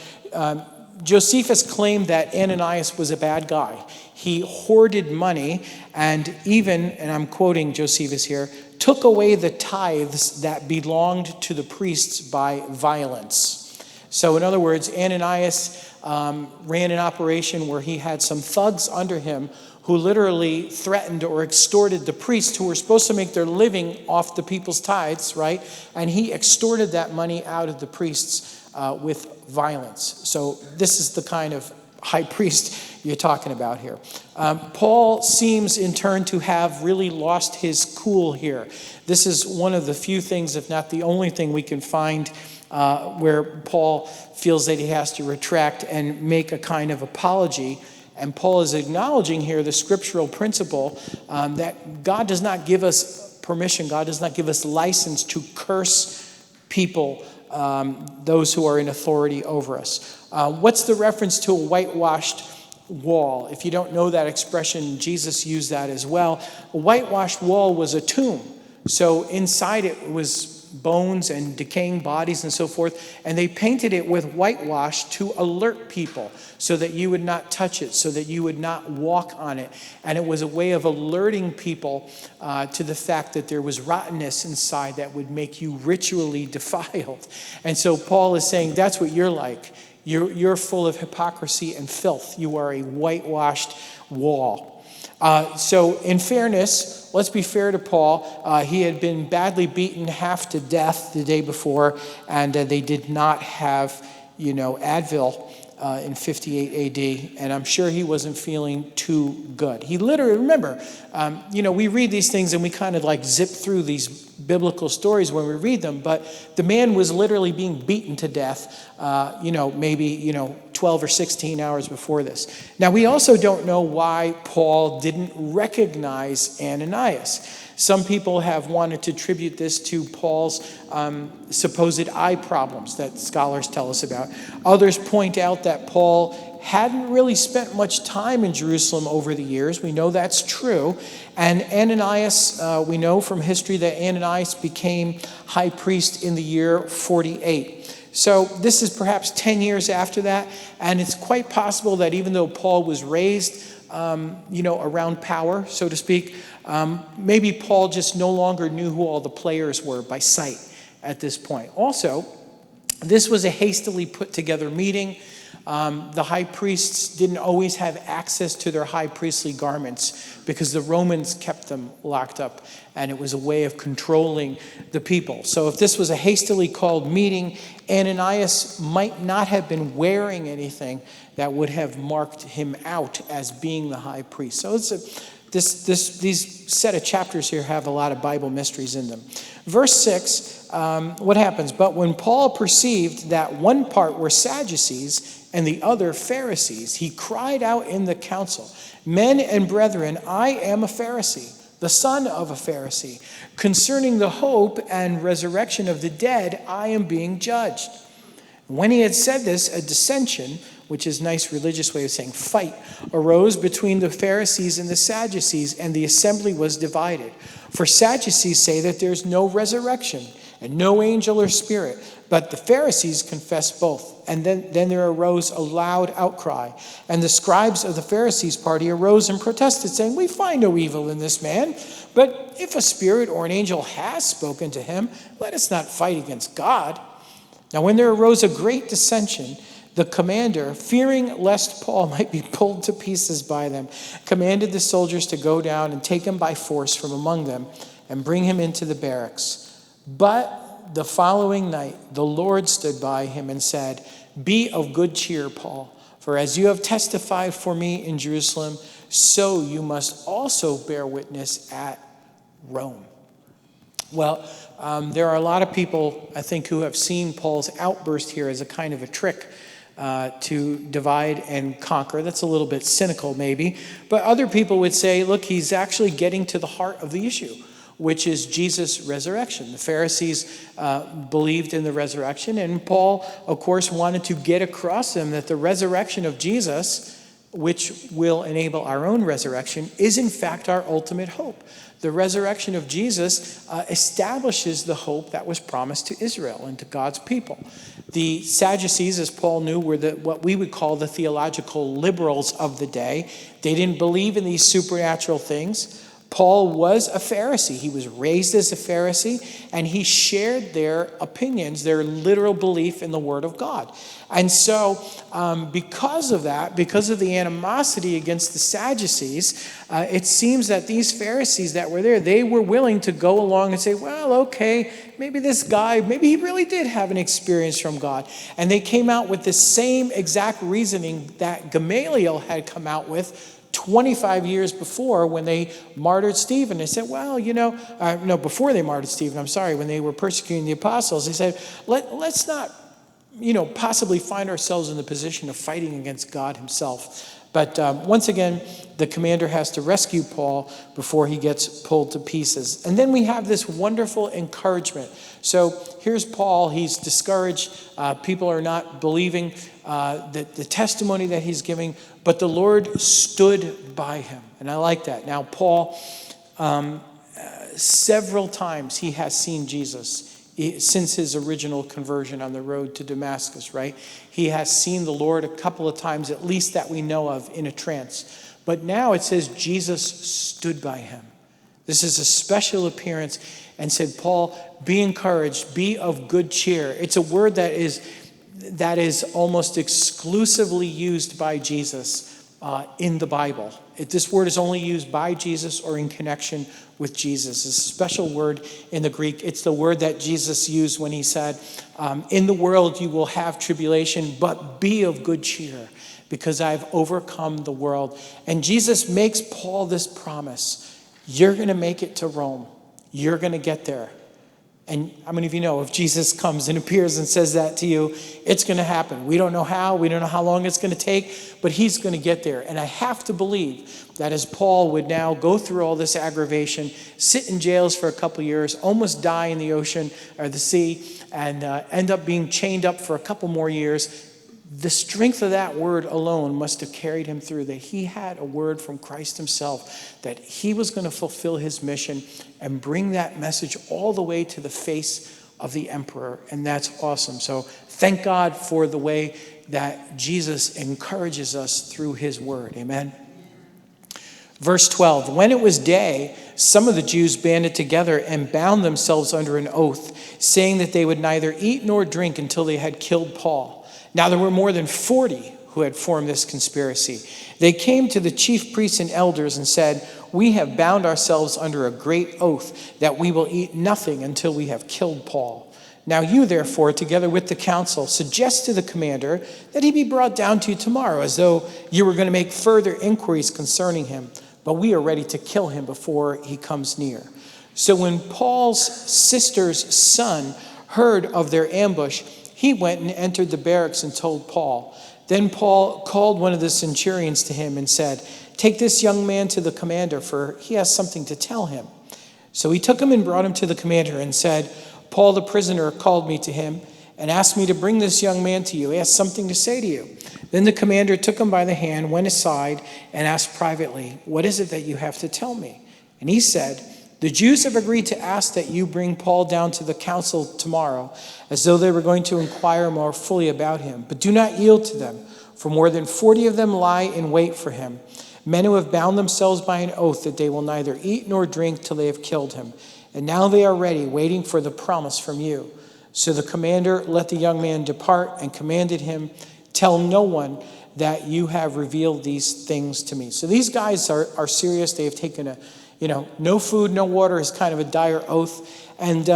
Josephus claimed that Ananias was a bad guy. He hoarded money and even, and I'm quoting Josephus here, took away the tithes that belonged to the priests by violence. So in other words, Ananias ran an operation where he had some thugs under him who literally threatened or extorted the priests who were supposed to make their living off the people's tithes, right? And he extorted that money out of the priests with violence. So this is the kind of high priest you're talking about here. Paul seems in turn to have really lost his cool here. This is one of the few things, if not the only thing, we can find where Paul feels that he has to retract and make a kind of apology. And Paul is acknowledging here the scriptural principle that God does not give us permission, God does not give us license to curse people, those who are in authority over us. What's the reference to a whitewashed wall? If you don't know that expression, Jesus used that as well. A whitewashed wall was a tomb. So inside it was bones and decaying bodies and so forth, and they painted it with whitewash to alert people so that you would not touch it, so that you would not walk on it. And it was a way of alerting people to the fact that there was rottenness inside that would make you ritually defiled. And so Paul is saying that's what you're like. You're full of hypocrisy and filth. You are a whitewashed wall. So in fairness, let's be fair to Paul. He had been badly beaten half to death the day before, and they did not have, Advil in 58 AD, and I'm sure he wasn't feeling too good. He literally, remember, we read these things and we kind of like zip through these biblical stories when we read them, but the man was literally being beaten to death, maybe 12 or 16 hours before this. Now, we also don't know why Paul didn't recognize Ananias. Some people have wanted to attribute this to Paul's supposed eye problems that scholars tell us about. Others point out that Paul hadn't really spent much time in Jerusalem over the years. We know that's true. And Ananias, we know from history that Ananias became high priest in the year 48. So this is perhaps 10 years after that. And it's quite possible that even though Paul was raised, around power, so to speak, maybe Paul just no longer knew who all the players were by sight at this point. Also, this was a hastily put together meeting. The high priests didn't always have access to their high priestly garments because the Romans kept them locked up, and it was a way of controlling the people. So if this was a hastily called meeting, Ananias might not have been wearing anything that would have marked him out as being the high priest. So these set of chapters here have a lot of Bible mysteries in them. Verse 6, what happens? But when Paul perceived that one part were Sadducees and the other Pharisees, he cried out in the council, "Men and brethren, I am a Pharisee, the son of a Pharisee. Concerning the hope and resurrection of the dead, I am being judged." When he had said this, a dissension, which is a nice religious way of saying fight, arose between the Pharisees and the Sadducees, and the assembly was divided. For Sadducees say that there's no resurrection and no angel or spirit, but the Pharisees confess both. And then there arose a loud outcry. And the scribes of the Pharisees' party arose and protested, saying, "We find no evil in this man, but if a spirit or an angel has spoken to him, let us not fight against God." Now when there arose a great dissension, the commander, fearing lest Paul might be pulled to pieces by them, commanded the soldiers to go down and take him by force from among them and bring him into the barracks. But the following night, the Lord stood by him and said, "Be of good cheer, Paul, for as you have testified for me in Jerusalem, so you must also bear witness at Rome." Well, there are a lot of people, I think, who have seen Paul's outburst here as a kind of a trick to divide and conquer. That's a little bit cynical, maybe. But other people would say, look, he's actually getting to the heart of the issue, which is Jesus' resurrection. The Pharisees believed in the resurrection, and Paul, of course, wanted to get across them that the resurrection of Jesus which will enable our own resurrection, is in fact our ultimate hope. The resurrection of Jesus establishes the hope that was promised to Israel and to God's people. The Sadducees, as Paul knew, were what we would call the theological liberals of the day. They didn't believe in these supernatural things. Paul was a Pharisee. He was raised as a Pharisee, and he shared their opinions, their literal belief in the Word of God. And so, because of that, because of the animosity against the Sadducees, it seems that these Pharisees that were there, they were willing to go along and say, well, okay, maybe this guy, maybe he really did have an experience from God. And they came out with the same exact reasoning that Gamaliel had come out with 25 years before when they martyred Stephen. They said, well, before they martyred Stephen, when they were persecuting the apostles, they said, let's not, possibly find ourselves in the position of fighting against God himself. But once again, the commander has to rescue Paul before he gets pulled to pieces. And then we have this wonderful encouragement. So here's Paul. He's discouraged. People are not believing the testimony that he's giving, but the Lord stood by him. And I like that. Now, Paul, several times he has seen Jesus since his original conversion on the road to Damascus, right? He has seen the Lord a couple of times, at least that we know of, in a trance. But now it says Jesus stood by him. This is a special appearance, and said, Paul, be encouraged, be of good cheer. It's a word that is almost exclusively used by Jesus in the Bible. This word is only used by Jesus or in connection with Jesus. It's a special word in the Greek. It's the word that Jesus used when he said, in the world you will have tribulation, but be of good cheer, because I've overcome the world. And Jesus makes Paul this promise. You're going to make it to Rome. You're going to get there. And how many of you know if Jesus comes and appears and says that to you, it's going to happen. We don't know how. We don't know how long it's going to take, but he's going to get there. And I have to believe that as Paul would now go through all this aggravation, sit in jails for a couple years, almost die in the ocean or the sea, and end up being chained up for a couple more years, the strength of that word alone must have carried him through, that he had a word from Christ himself, that he was going to fulfill his mission and bring that message all the way to the face of the emperor. And that's awesome. So thank God for the way that Jesus encourages us through his word. Amen. Verse 12, when it was day, some of the Jews banded together and bound themselves under an oath, saying that they would neither eat nor drink until they had killed Paul. Now there were more than 40 who had formed this conspiracy. They came to the chief priests and elders and said, we have bound ourselves under a great oath that we will eat nothing until we have killed Paul. Now you, therefore, together with the council, suggest to the commander that he be brought down to you tomorrow, as though you were going to make further inquiries concerning him. But we are ready to kill him before he comes near. So when Paul's sister's son heard of their ambush, he went and entered the barracks and told Paul. Then Paul called one of the centurions to him and said, take this young man to the commander, for he has something to tell him. So he took him and brought him to the commander and said, Paul the prisoner called me to him and asked me to bring this young man to you. He has something to say to you. Then the commander took him by the hand, went aside, and asked privately, what is it that you have to tell me? And he said, the Jews have agreed to ask that you bring Paul down to the council tomorrow, as though they were going to inquire more fully about him. But do not yield to them, for more than 40 of them lie in wait for him, men who have bound themselves by an oath that they will neither eat nor drink till they have killed him. And now they are ready, waiting for the promise from you. So the commander let the young man depart and commanded him, tell no one that you have revealed these things to me. So these guys are serious. They have taken no food, no water is kind of a dire oath. And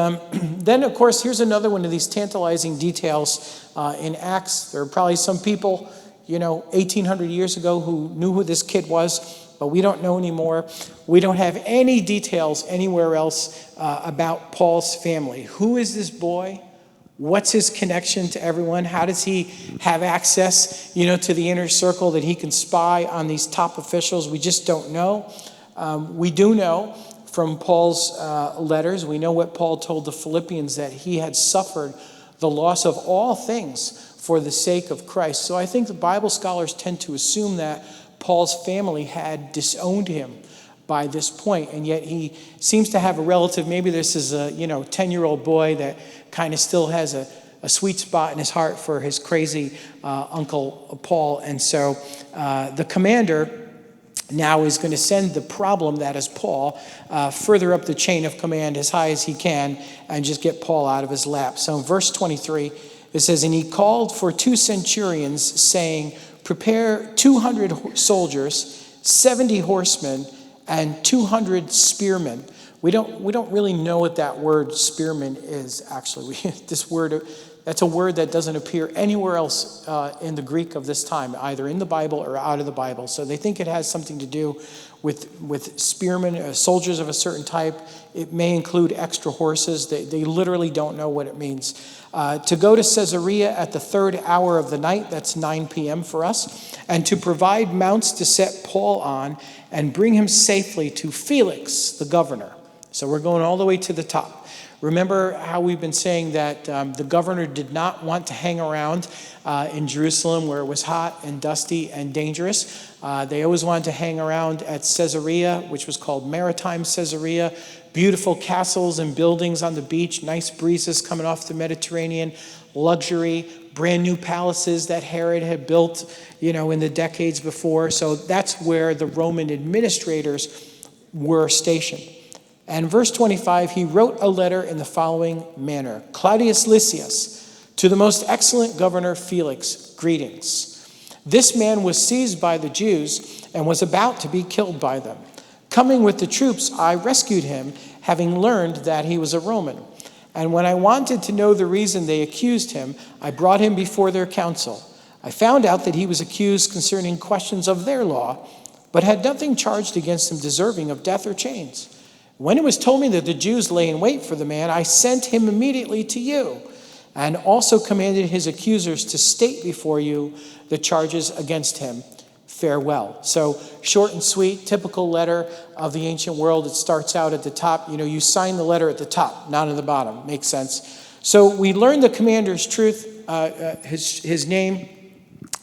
then, of course, here's another one of these tantalizing details in Acts. There are probably some people, 1,800 years ago who knew who this kid was, but we don't know anymore. We don't have any details anywhere else about Paul's family. Who is this boy? What's his connection to everyone? How does he have access, to the inner circle that he can spy on these top officials? We just don't know. We do know from Paul's letters, we know what Paul told the Philippians, that he had suffered the loss of all things for the sake of Christ. So I think the Bible scholars tend to assume that Paul's family had disowned him by this point, and yet he seems to have a relative. Maybe this is a 10-year-old boy that kind of still has a sweet spot in his heart for his crazy Uncle Paul. And so the commander now is going to send the problem, that is Paul, further up the chain of command as high as he can and just get Paul out of his lap. So in verse 23, it says, "And he called for 2 centurions, saying, prepare 200 soldiers, 70 horsemen, and 200 spearmen." We don't really know what that word spearman is, actually. That's a word that doesn't appear anywhere else in the Greek of this time, either in the Bible or out of the Bible. So they think it has something to do with spearmen, soldiers of a certain type. It may include extra horses. They literally don't know what it means. To go to Caesarea at the 3rd hour of the night, that's 9 p.m. for us, and to provide mounts to set Paul on and bring him safely to Felix, the governor. So we're going all the way to the top. Remember how we've been saying that the governor did not want to hang around in Jerusalem where it was hot and dusty and dangerous. They always wanted to hang around at Caesarea, which was called Maritime Caesarea. Beautiful castles and buildings on the beach, nice breezes coming off the Mediterranean, luxury, brand new palaces that Herod had built, in the decades before. So that's where the Roman administrators were stationed. And verse 25, he wrote a letter in the following manner: Claudius Lysias, to the most excellent governor Felix, greetings. This man was seized by the Jews and was about to be killed by them. Coming with the troops, I rescued him, having learned that he was a Roman. And when I wanted to know the reason they accused him, I brought him before their council. I found out that he was accused concerning questions of their law, but had nothing charged against him deserving of death or chains. When it was told me that the Jews lay in wait for the man, I sent him immediately to you, and also commanded his accusers to state before you the charges against him. Farewell. So short and sweet, typical letter of the ancient world. It starts out at the top. You sign the letter at the top, not at the bottom. Makes sense. So we learn the commander's truth, his name,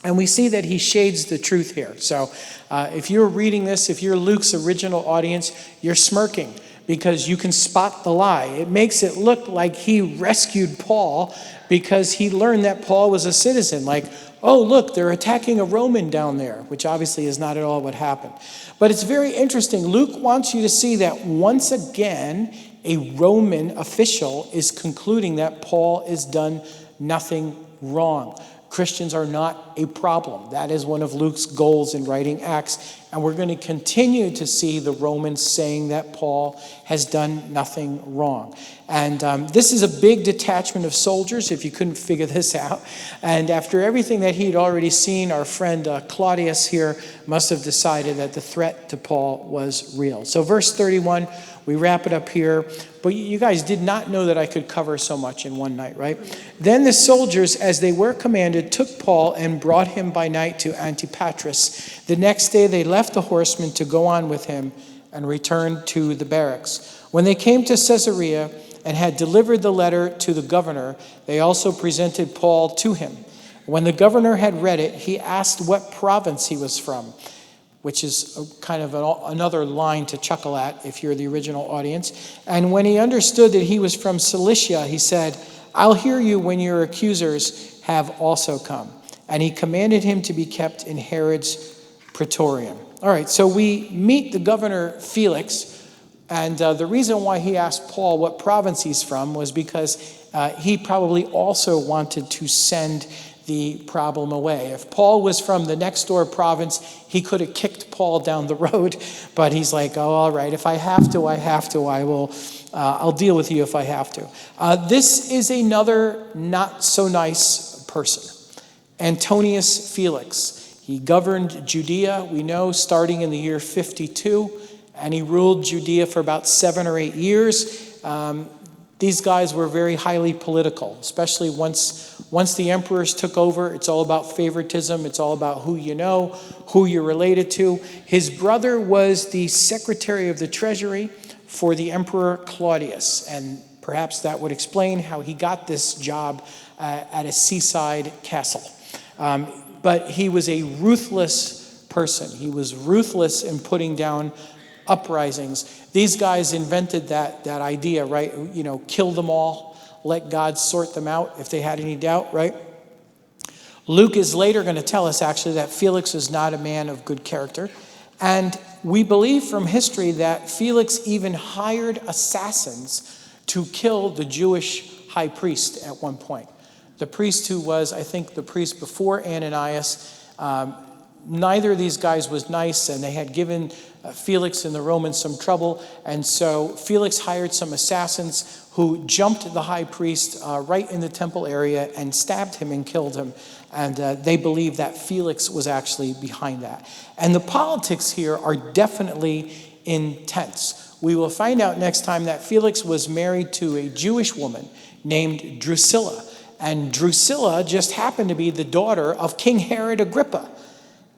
and we see that he shades the truth here. So if you're reading this, if you're Luke's original audience, you're smirking because you can spot the lie. It makes it look like he rescued Paul because he learned that Paul was a citizen. Like, oh, look, they're attacking a Roman down there, which obviously is not at all what happened. But it's very interesting. Luke wants you to see that once again, a Roman official is concluding that Paul has done nothing wrong. Christians are not a problem. That is one of Luke's goals in writing Acts. And we're going to continue to see the Romans saying that Paul has done nothing wrong. And this is a big detachment of soldiers, if you couldn't figure this out. And after everything that he'd already seen, our friend Claudius here must have decided that the threat to Paul was real. So verse 31, we wrap it up here. But you guys did not know that I could cover so much in one night, right? Then the soldiers, as they were commanded, took Paul and brought him by night to Antipatris. The next day they left the horsemen to go on with him and returned to the barracks. When they came to Caesarea and had delivered the letter to the governor, they also presented Paul to him. When the governor had read it, he asked what province he was from, which is kind of another line to chuckle at if you're the original audience. And when he understood that he was from Cilicia, he said, I'll hear you when your accusers have also come. And he commanded him to be kept in Herod's praetorium. All right, so we meet the governor Felix, and the reason why he asked Paul what province he's from was because he probably also wanted to send the problem away. If Paul was from the next door province, he could have kicked Paul down the road, but he's like, oh, all right, if I have to, I have to. I'll deal with you if I have to. This is another not so nice person, Antonius Felix. He governed Judea, we know, starting in the year 52, and he ruled Judea for about 7 or 8 years. These guys were very highly political, especially once the emperors took over. It's all about favoritism. It's all about who you know, who you're related to. His brother was the secretary of the treasury for the emperor Claudius, and perhaps that would explain how he got this job at a seaside castle. But he was a ruthless person. He was ruthless in putting down uprisings. These guys invented that idea, right? Kill them all, let God sort them out if they had any doubt, right? Luke is later going to tell us actually that Felix is not a man of good character. And we believe from history that Felix even hired assassins to kill the Jewish high priest at one point. The priest who was, I think, the priest before Ananias. Neither of these guys was nice, and they had given Felix and the Romans some trouble. And so Felix hired some assassins who jumped the high priest right in the temple area and stabbed him and killed him. And they believe that Felix was actually behind that. And the politics here are definitely intense. We will find out next time that Felix was married to a Jewish woman named Drusilla. And Drusilla just happened to be the daughter of King Herod Agrippa.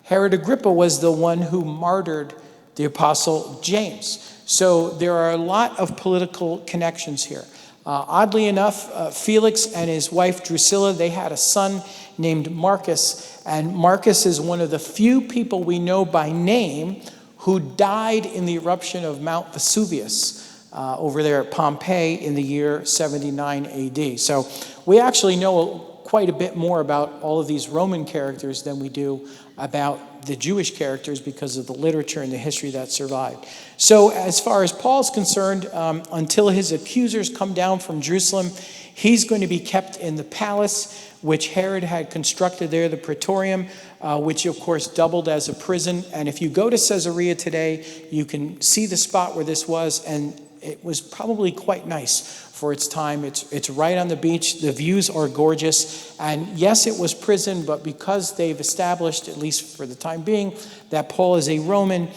Herod Agrippa was the one who martyred the apostle James. So there are a lot of political connections here. Oddly enough, Felix and his wife Drusilla, they had a son named Marcus. And Marcus is one of the few people we know by name who died in the eruption of Mount Vesuvius over there at Pompeii in the year 79 AD. So we actually know quite a bit more about all of these Roman characters than we do about the Jewish characters because of the literature and the history that survived. So as far as Paul's concerned, until his accusers come down from Jerusalem, he's going to be kept in the palace, which Herod had constructed there, the Praetorium, which of course doubled as a prison. And if you go to Caesarea today, you can see the spot where this was, and it was probably quite nice for its time. It's right on the beach. The views are gorgeous. And yes, it was prison, but because they've established, at least for the time being, that Paul is a Roman,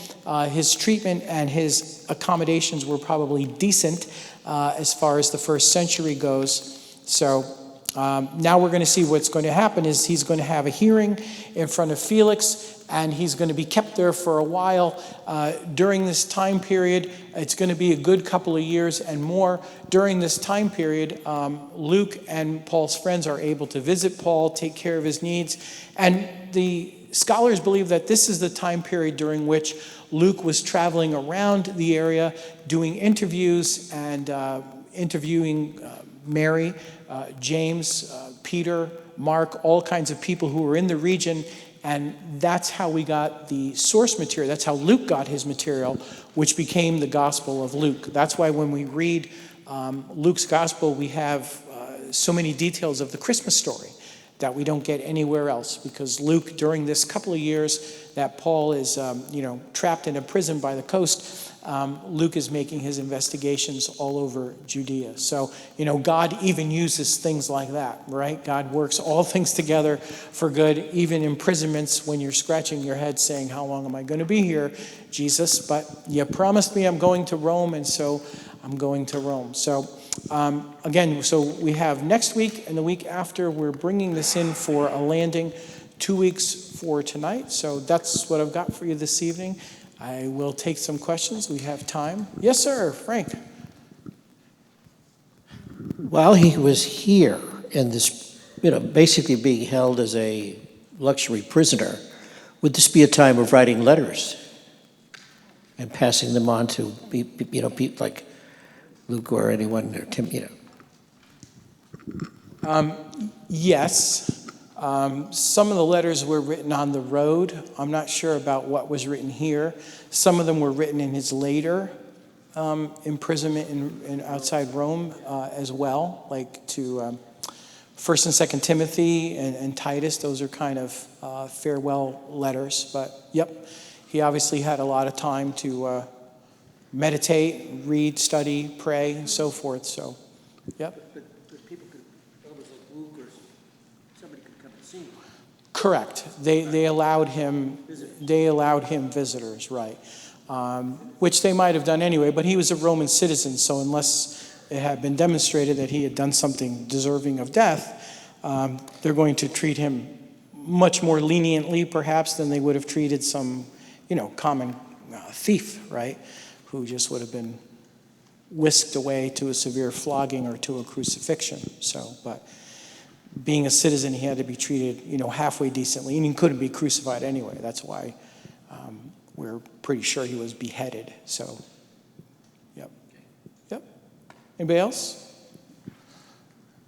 his treatment and his accommodations were probably decent as far as the first century goes. So now we're going to see what's going to happen is he's going to have a hearing in front of Felix, and he's going to be kept there for a while. During this time period, it's going to be a good couple of years and more. During this time period, Luke and Paul's friends are able to visit Paul, take care of his needs. And the scholars believe that this is the time period during which Luke was traveling around the area, doing interviews and interviewing Mary, James, Peter, Mark, all kinds of people who were in the region. And that's how we got the source material. That's how Luke got his material, which became the Gospel of Luke. That's why when we read Luke's Gospel, we have so many details of the Christmas story that we don't get anywhere else. Because Luke, during this couple of years that Paul is trapped in a prison by the coast, Luke is making his investigations all over Judea. So, God even uses things like that, right? God works all things together for good, even imprisonments when you're scratching your head saying, how long am I going to be here, Jesus? But you promised me I'm going to Rome, and so I'm going to Rome. So, again, so we have next week and the week after, we're bringing this in for a landing 2 weeks for tonight. So that's what I've got for you this evening. I will take some questions. We have time. Yes, sir, Frank. While he was here in this, basically being held as a luxury prisoner, would this be a time of writing letters and passing them on to people like Luke or anyone or Tim? Yes. Some of the letters were written on the road. I'm not sure about what was written here. Some of them were written in his later imprisonment in outside Rome as well, like to 1st and 2nd Timothy and Titus. Those are kind of farewell letters. But yep, he obviously had a lot of time to meditate, read, study, pray, and so forth. So, yep. Correct. They allowed him visitors, right? Which they might have done anyway, but he was a Roman citizen, so unless it had been demonstrated that he had done something deserving of death, they're going to treat him much more leniently, perhaps, than they would have treated some, common thief, right? Who just would have been whisked away to a severe flogging or to a crucifixion. So, but being a citizen, he had to be treated, halfway decently, and he couldn't be crucified anyway. That's why we're pretty sure he was beheaded. So, yep. Yep. Anybody else?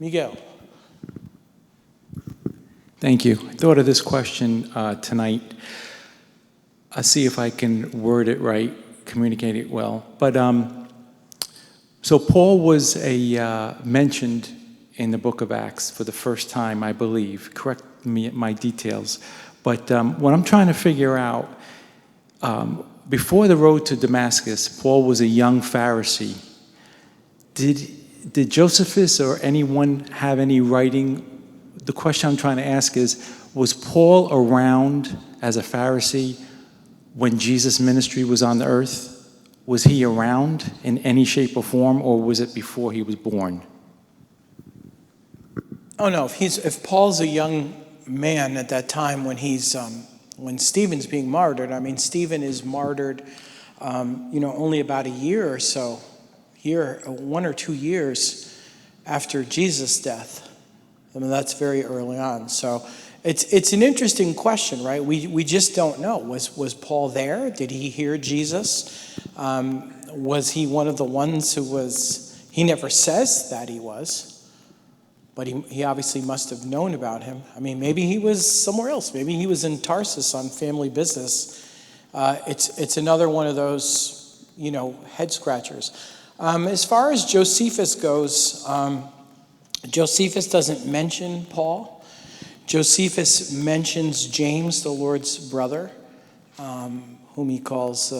Miguel. Thank you. I thought of this question tonight. I'll see if I can word it right, communicate it well. But so Paul was mentioned in the book of Acts for the first time, I believe. Correct me my details. But what I'm trying to figure out, before the road to Damascus, Paul was a young Pharisee. Did Josephus or anyone have any writing? The question I'm trying to ask is, was Paul around as a Pharisee when Jesus' ministry was on the earth? Was he around in any shape or form, or was it before he was born? Oh no, if Paul's a young man at that time when Stephen's being martyred, I mean, Stephen is martyred, only about a year or so, 1 or 2 years after Jesus' death. I mean, that's very early on. So it's an interesting question, right? We just don't know. Was Paul there? Did he hear Jesus? Was he one of the ones who was? He never says that he was, but he obviously must have known about him. I mean, maybe he was somewhere else. Maybe he was in Tarsus on family business. It's another one of those, head scratchers. As far as Josephus goes, Josephus doesn't mention Paul. Josephus mentions James, the Lord's brother, whom he calls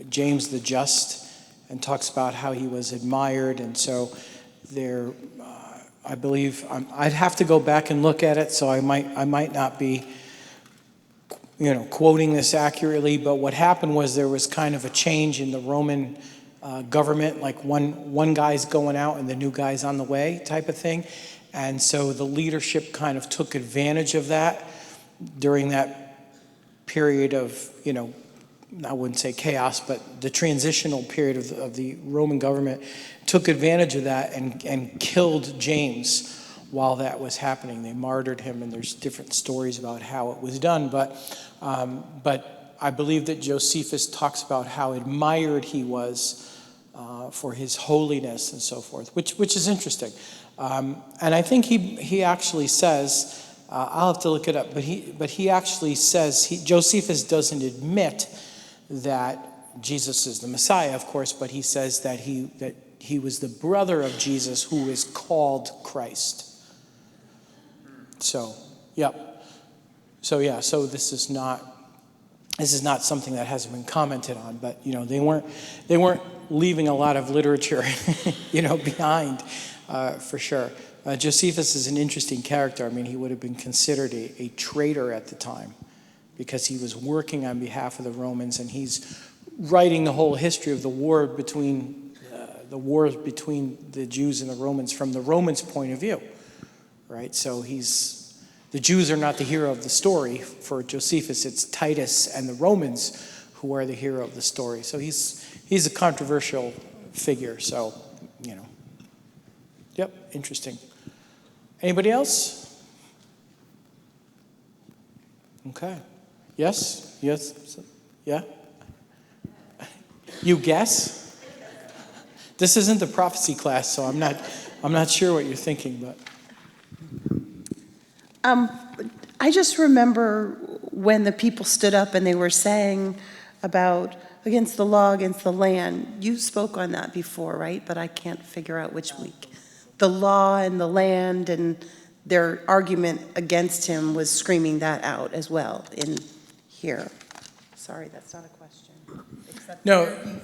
James the Just, and talks about how he was admired. And so there, I believe, I'd have to go back and look at it, so I might not be, quoting this accurately. But what happened was there was kind of a change in the Roman government, like one guy's going out and the new guy's on the way type of thing. And so the leadership kind of took advantage of that during that period of, I wouldn't say chaos, but the transitional period of the Roman government took advantage of that and killed James while that was happening. They martyred him, and there's different stories about how it was done. But I believe that Josephus talks about how admired he was for his holiness and so forth, which is interesting. And I think he actually says, I'll have to look it up, but he actually says, Josephus doesn't admit that Jesus is the Messiah, of course, but he says that he was the brother of Jesus who is called Christ. So, yep. So this is not something that hasn't been commented on, but they weren't leaving a lot of literature, behind, for sure. Josephus is an interesting character. I mean, he would have been considered a traitor at the time because he was working on behalf of the Romans, and he's writing the whole history of the wars between the Jews and the Romans from the Romans' point of view, right? So the Jews are not the hero of the story for Josephus. It's Titus and the Romans who are the hero of the story. So he's a controversial figure. So, Yep, interesting. Anybody else? Okay. Yes? Yeah? You guess? This isn't the prophecy class, so I'm not sure what you're thinking, but. I just remember when the people stood up and they were saying about against the law, against the land. You spoke on that before, right? But I can't figure out which week. The law and the land, and their argument against him was screaming that out as well in here. Sorry, that's not a question. Except No. you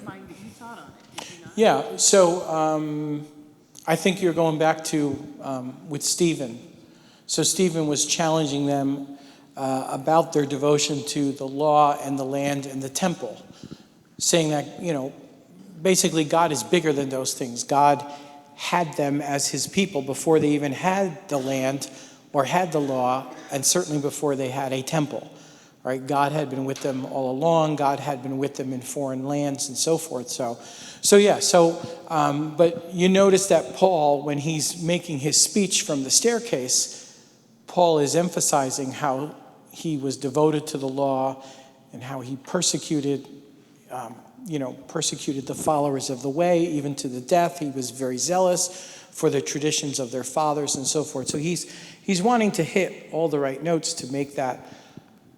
taught on it, did you not? Yeah, so I think you're going back to with Stephen. So Stephen was challenging them about their devotion to the law and the land and the temple, saying that, basically God is bigger than those things. God had them as his people before they even had the land or had the law, and certainly before they had a temple. Right? God had been with them all along. God had been with them in foreign lands and so forth. But you notice that Paul, when he's making his speech from the staircase, Paul is emphasizing how he was devoted to the law and how he persecuted the followers of the way, even to the death. He was very zealous for the traditions of their fathers and so forth. So he's wanting to hit all the right notes to make that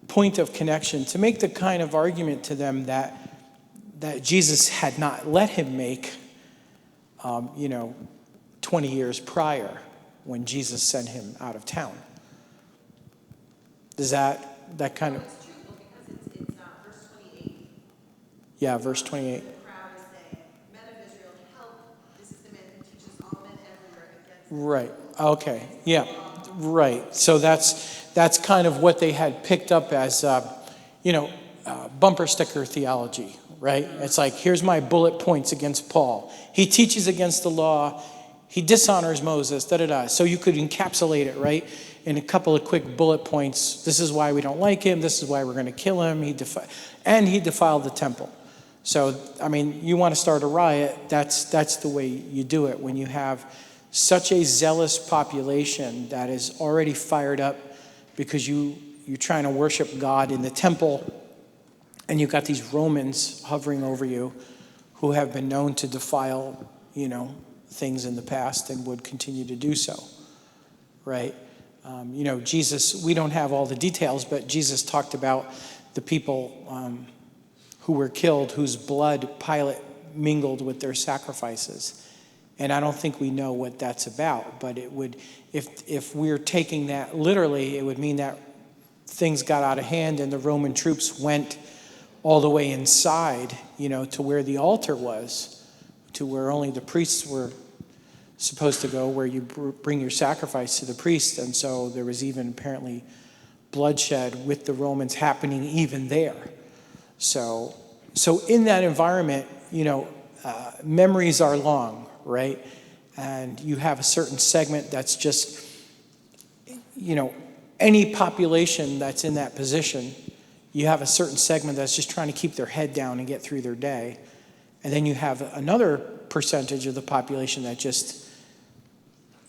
point of connection, to make the kind of argument to them that Jesus had not let him make, 20 years prior when Jesus sent him out of town. Does that kind of... It's true, because it's verse 28. Yeah, verse 28. The crowd is saying, men of Israel, help. This is the man who teaches all men everywhere against Right. Okay. Yeah. Right. So that's kind of what they had picked up as, bumper sticker theology, right? It's like, here's my bullet points against Paul. He teaches against the law. He dishonors Moses, da-da-da. So you could encapsulate it, right, in a couple of quick bullet points. This is why we don't like him. This is why we're going to kill him. He defiled the temple. So, I mean, you want to start a riot, that's the way you do it when you have such a zealous population that is already fired up because you're trying to worship God in the temple, and you've got these Romans hovering over you who have been known to defile, things in the past and would continue to do so, right? Jesus, we don't have all the details, but Jesus talked about the people who were killed, whose blood Pilate mingled with their sacrifices. And I don't think we know what that's about, but it would, if we're taking that literally, it would mean that things got out of hand and the Roman troops went all the way inside, to where the altar was, to where only the priests were supposed to go, where you bring your sacrifice to the priest. And so there was even apparently bloodshed with the Romans happening even there. So in that environment, memories are long, right? And you have a certain segment that's just, any population that's in that position, you have a certain segment that's just trying to keep their head down and get through their day. And then you have another percentage of the population that just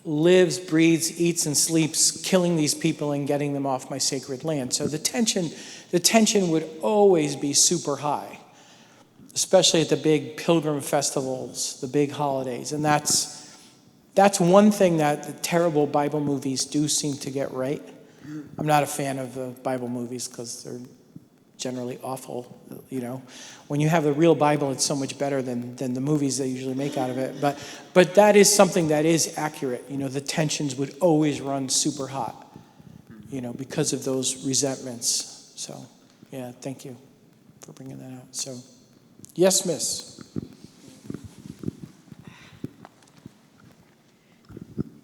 lives, breathes, eats, and sleeps, killing these people and getting them off my sacred land. So the tension would always be super high, especially at the big pilgrim festivals, the big holidays. And that's one thing that the terrible Bible movies do seem to get right. I'm not a fan of the Bible movies because they're generally awful, When you have the real Bible, it's so much better than the movies they usually make out of it. But that is something that is accurate. The tensions would always run super hot, because of those resentments. So, yeah, thank you for bringing that out. So, yes, miss.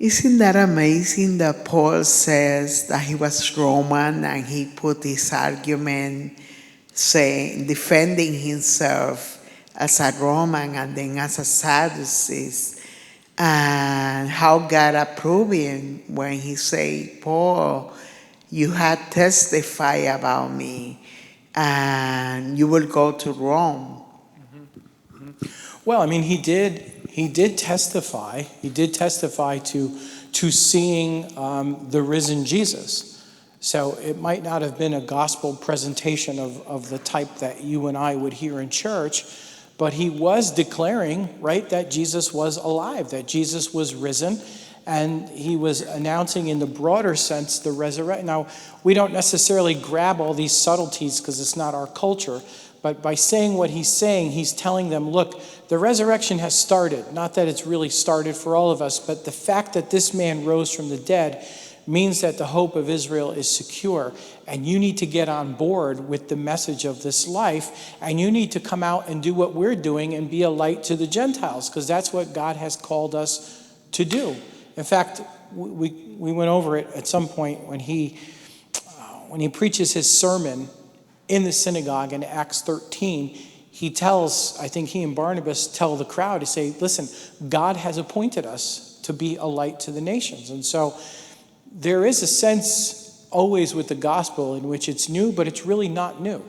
Isn't that amazing that Paul says that he was Roman and he put his argument defending himself as a Roman and then as a Sadducee, and how God approving when he say, Paul, you had testified about me and you will go to Rome. Well, I mean, he did testify. He did testify to seeing the risen Jesus. So it might not have been a gospel presentation of the type that you and I would hear in church, but he was declaring, right, that Jesus was alive, that Jesus was risen, and he was announcing in the broader sense the resurrection. Now, we don't necessarily grab all these subtleties because it's not our culture, but by saying what he's saying, he's telling them, look, the resurrection has started. Not that it's really started for all of us, but the fact that this man rose from the dead means that the hope of Israel is secure. And you need to get on board with the message of this life. And you need to come out and do what we're doing and be a light to the Gentiles, because that's what God has called us to do. In fact, we went over it at some point when he preaches his sermon in the synagogue in Acts 13. He tells, I think he and Barnabas tell the crowd to say, listen, God has appointed us to be a light to the nations. And so there is a sense always with the gospel in which it's new, but it's really not new.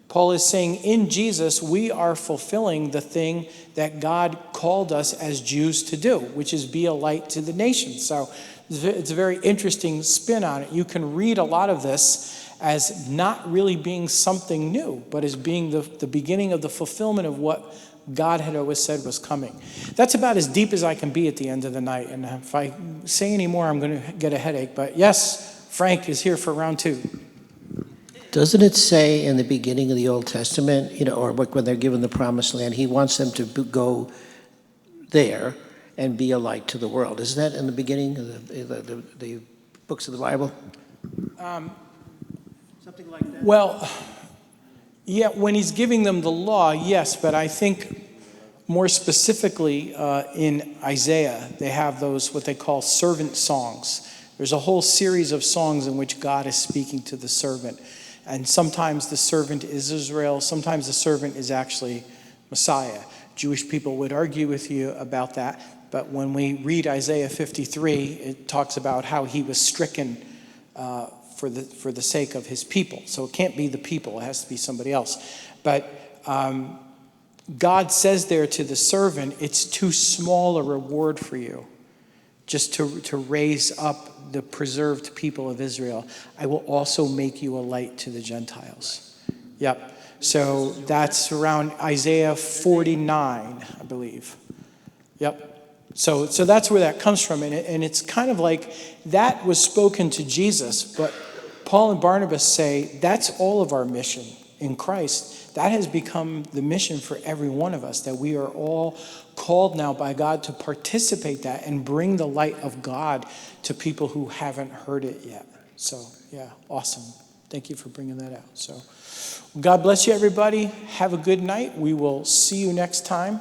Paul is saying in Jesus, we are fulfilling the thing that God called us as Jews to do, which is be a light to the nations. So it's a very interesting spin on it. You can read a lot of this as not really being something new, but as being the beginning of the fulfillment of what God had always said was coming. That's about as deep as I can be at the end of the night. And if I say any more, I'm going to get a headache. But yes, Frank is here for round 2. Doesn't it say in the beginning of the Old Testament, or when they're given the promised land, he wants them to go there and be a light to the world? Isn't that in the beginning of the books of the Bible? Something like that? Well, yeah, when he's giving them the law, yes, but I think more specifically in Isaiah, they have those, what they call servant songs. There's a whole series of songs in which God is speaking to the servant. And sometimes the servant is Israel, sometimes the servant is actually Messiah. Jewish people would argue with you about that, but when we read Isaiah 53, it talks about how he was stricken for the sake of his people. So it can't be the people, it has to be somebody else. But God says there to the servant, it's too small a reward for you just to raise up the preserved people of Israel. I will also make you a light to the Gentiles. Yep. So that's around Isaiah 49, I believe. Yep. So that's where that comes from. And it's kind of like that was spoken to Jesus, but Paul and Barnabas say that's all of our mission in Christ. That has become the mission for every one of us, that we are all called now by God to participate that and bring the light of God to people who haven't heard it yet. So, yeah, awesome. Thank you for bringing that out. So, God bless you, everybody. Have a good night. We will see you next time.